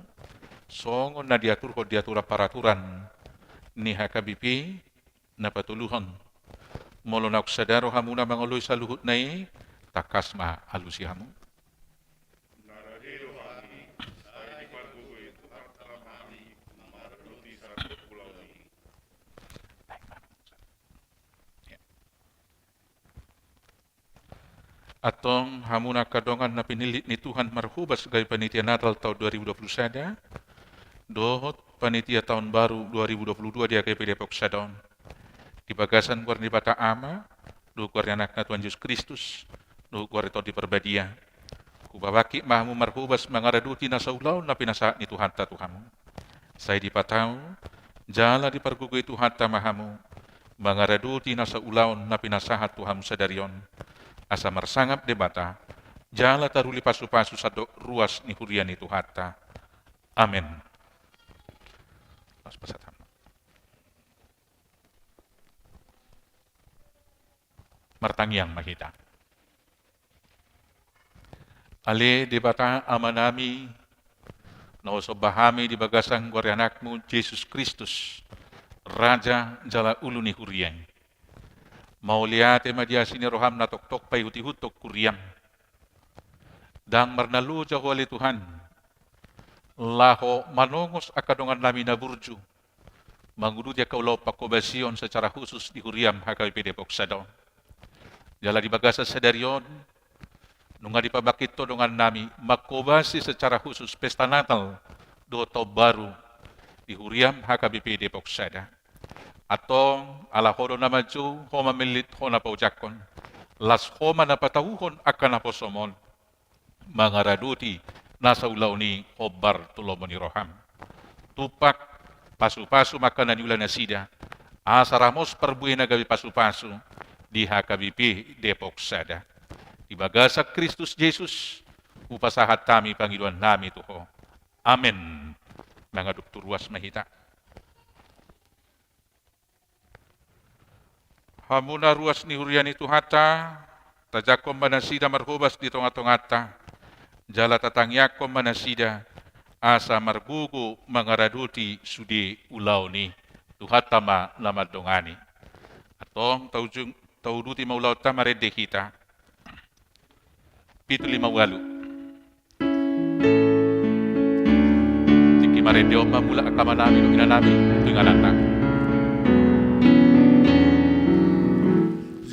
E: songon na diatur ko diatura peraturan ni HKBP na patuluhon. Molo na sadaro hamu na mangoloy sa luhut na takas ma alusi hamu. Atong hamuna kadongan na pinilit ni Tuhan marhubas gay Panitia Natal tahun 2020 sada, dohot Panitia Tahun Baru 2022 di HKBP Depok Sadon. Di bagasan kuar ni bata ama, do kuar anak na Tuhan Yesus Kristus, do kuar itu di perbadia. Kubabaki mahamu marhubas mangaraduti na sa ulaw na pinasa ni Tuhan ta Tuhamu. Say di pataw, jala di pargugoy Tuhan ta mahamu, mangaraduti na sa ulaw na pinasahat Tuhamu sa daryon. Asa marsangap debata, jala taruli pasu-pasu sa ruas ni hurian ni Tuhan ta. Amen. Martangiang mahita. Ale debata amanami na usobahami di bagasang anakmu Jesus Kristus, Raja jala ulu ni hurian. Mauliate madiasi ni roham na tok-tok pay huti-hutok kuriang. Dang marnalu jaho ali Tuhan, laho manongos akadongan namin na burju, mangududya kaulau pakobasyon secara khusus di huriam HKBP Depok Sadaw. Jala di bagasa sadarion, nunga di pabakito dengan nami, makobasi secara khusus pesta Natal do tahun baru di huriam HKBP Depok Sada. Atong ala hodo na maju, homa milit hona paujakon, las homa na patauhon akan na posomon, mangaraduti nasa ulaw ni Hobar tulomoni roham. Tupak, pasu-pasu makanan ulan na sida, asaramos perbuih na gabi pasu-pasu di HKBP Depok Sada. Di bagasak Kristus Jesus, upasahat kami Panginoon nami tuho. Amen. Mga Dr. Ruas mahita. Hamuna ruas ni hurian itu hata, tajakom manasida marhubas di tonga-tongata, jala tatangyakom manasida, asa margugu mangaraduti sudi ulaw ni tuhatama lamadongani. Atong tauduti maulaw tamarede kita, 758. Tiki marede oma mula akama namin o inanami, pingalanta.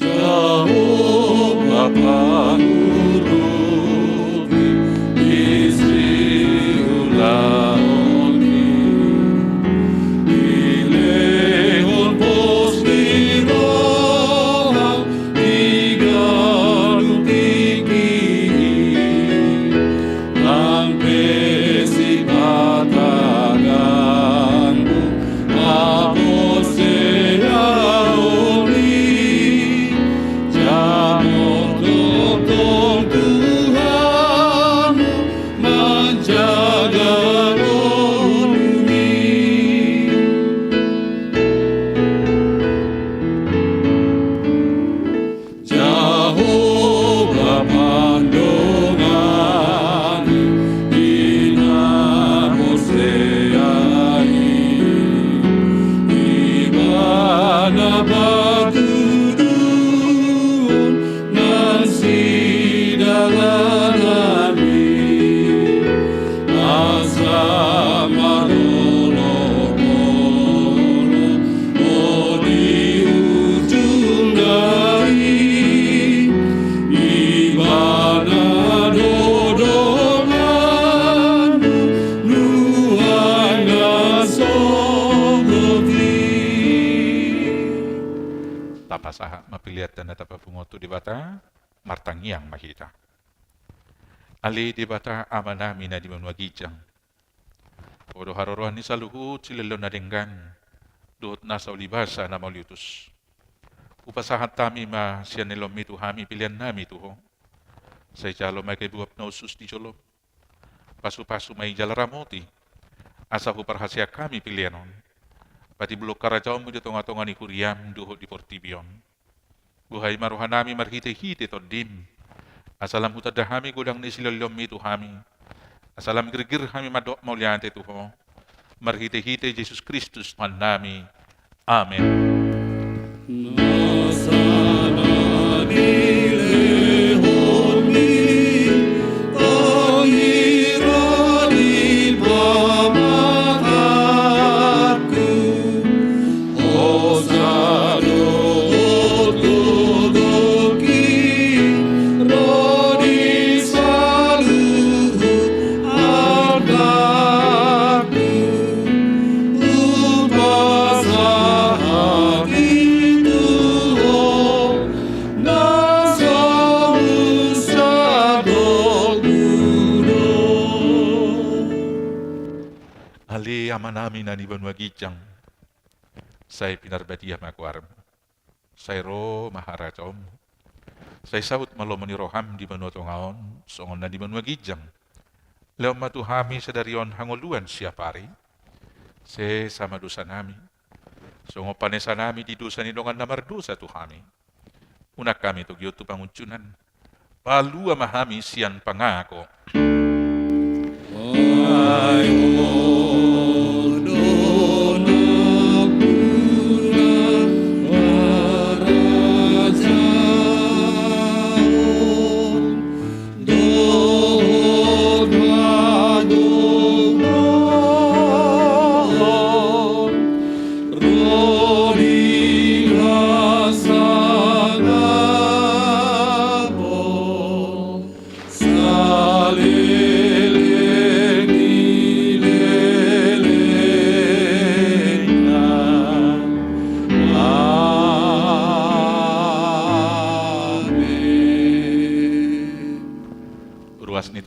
C: Jehovah Pangurubi, istri ulaoni, ilehon pos di roham, igalu tinggi, ang pesi kataganmu, apos seyaoni. Tolong Tuhan menjaga bumi. Jehovah pandongan inamoseai ibana bagudun nan sidalanami asa malolo-lolo o di ujung dari ibana dodongan nuhanga sogoti.
E: Tapasaha mapiliat dan tapapungotu di bata martangiang mahita. Ali di bata amanami na di manwagijang. Odo harorohan ni saluhut sililo na denggan. Duhot nasa ulibasa na mauliutus. Upasahat tami ma siya nilomitu hami pilihan nami tuho. Sa ijalo may kaibuap na usus di jolo. Pasu-pasu may jalaramoti. Asa huparhasya kami pilihanon. Pati bulok karajaw mo di tonga-tonga ni Kuriam duhot di Portibion. Buhay maruhan nami marhite-hite to dim. Asalam hutadahami godang ni silolom itu hami. Asalam girgir hami madok mauliante tuho. Marhite-hite Jesus Kristus Tuhan nami. Amen.
C: Nasana dilehomi, tangira di pamatatku, osado otodoki, rodi saluhu anakku, upasahat itu
E: amanami na ni Banua Gijang. Saya pinarbadia makuarm. Saya ro maharacom. Saya saut malo maniroham di Banua Tongaon, songon na di Banua Gijang. Leo matuhami sedarion hangoluan siapari. Se sama dosa nami. Songo panesa nami di dosa ni dongan namar dosa tuhami. Unak kami tu gyotu panguncunan. Palu amahami sian pangako.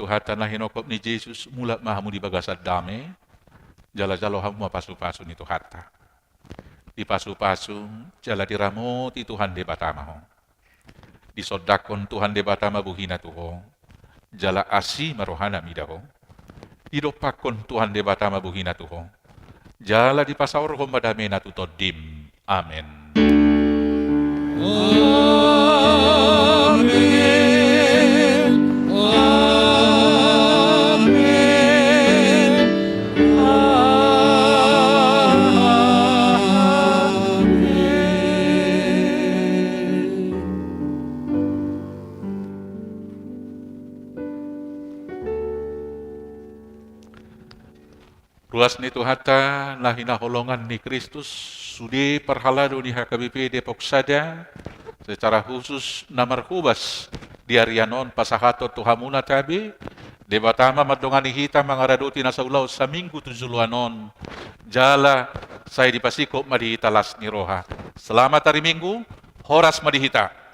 E: Hatan hinokop ni Jesus mula mahamu di bagasad dame, jala-jalo hamu pasu-pasu ni Tuhata. Di pasu-pasu, jala diramo ti Tuhan de batama ho. Di sodakon Tuhan de batama buhina tuho, jala asi marohana midaho. Di dopakon Tuhan de batama buhina tuho, jala di pasaur ho madamena tutodim. Amen. Ruas ni Tuhata lahina holongan ni Kristus sudi perhalado ni HKBP Depok Sada secara khusus namar hubas di Arianon pasahato tuhamuna tabi debatama madongani hita mangaradoti na sa ulaw sa minggu tujuluanon jala saya dipasiko madihita las ni roha. Selamat hari Minggu, horas madihita.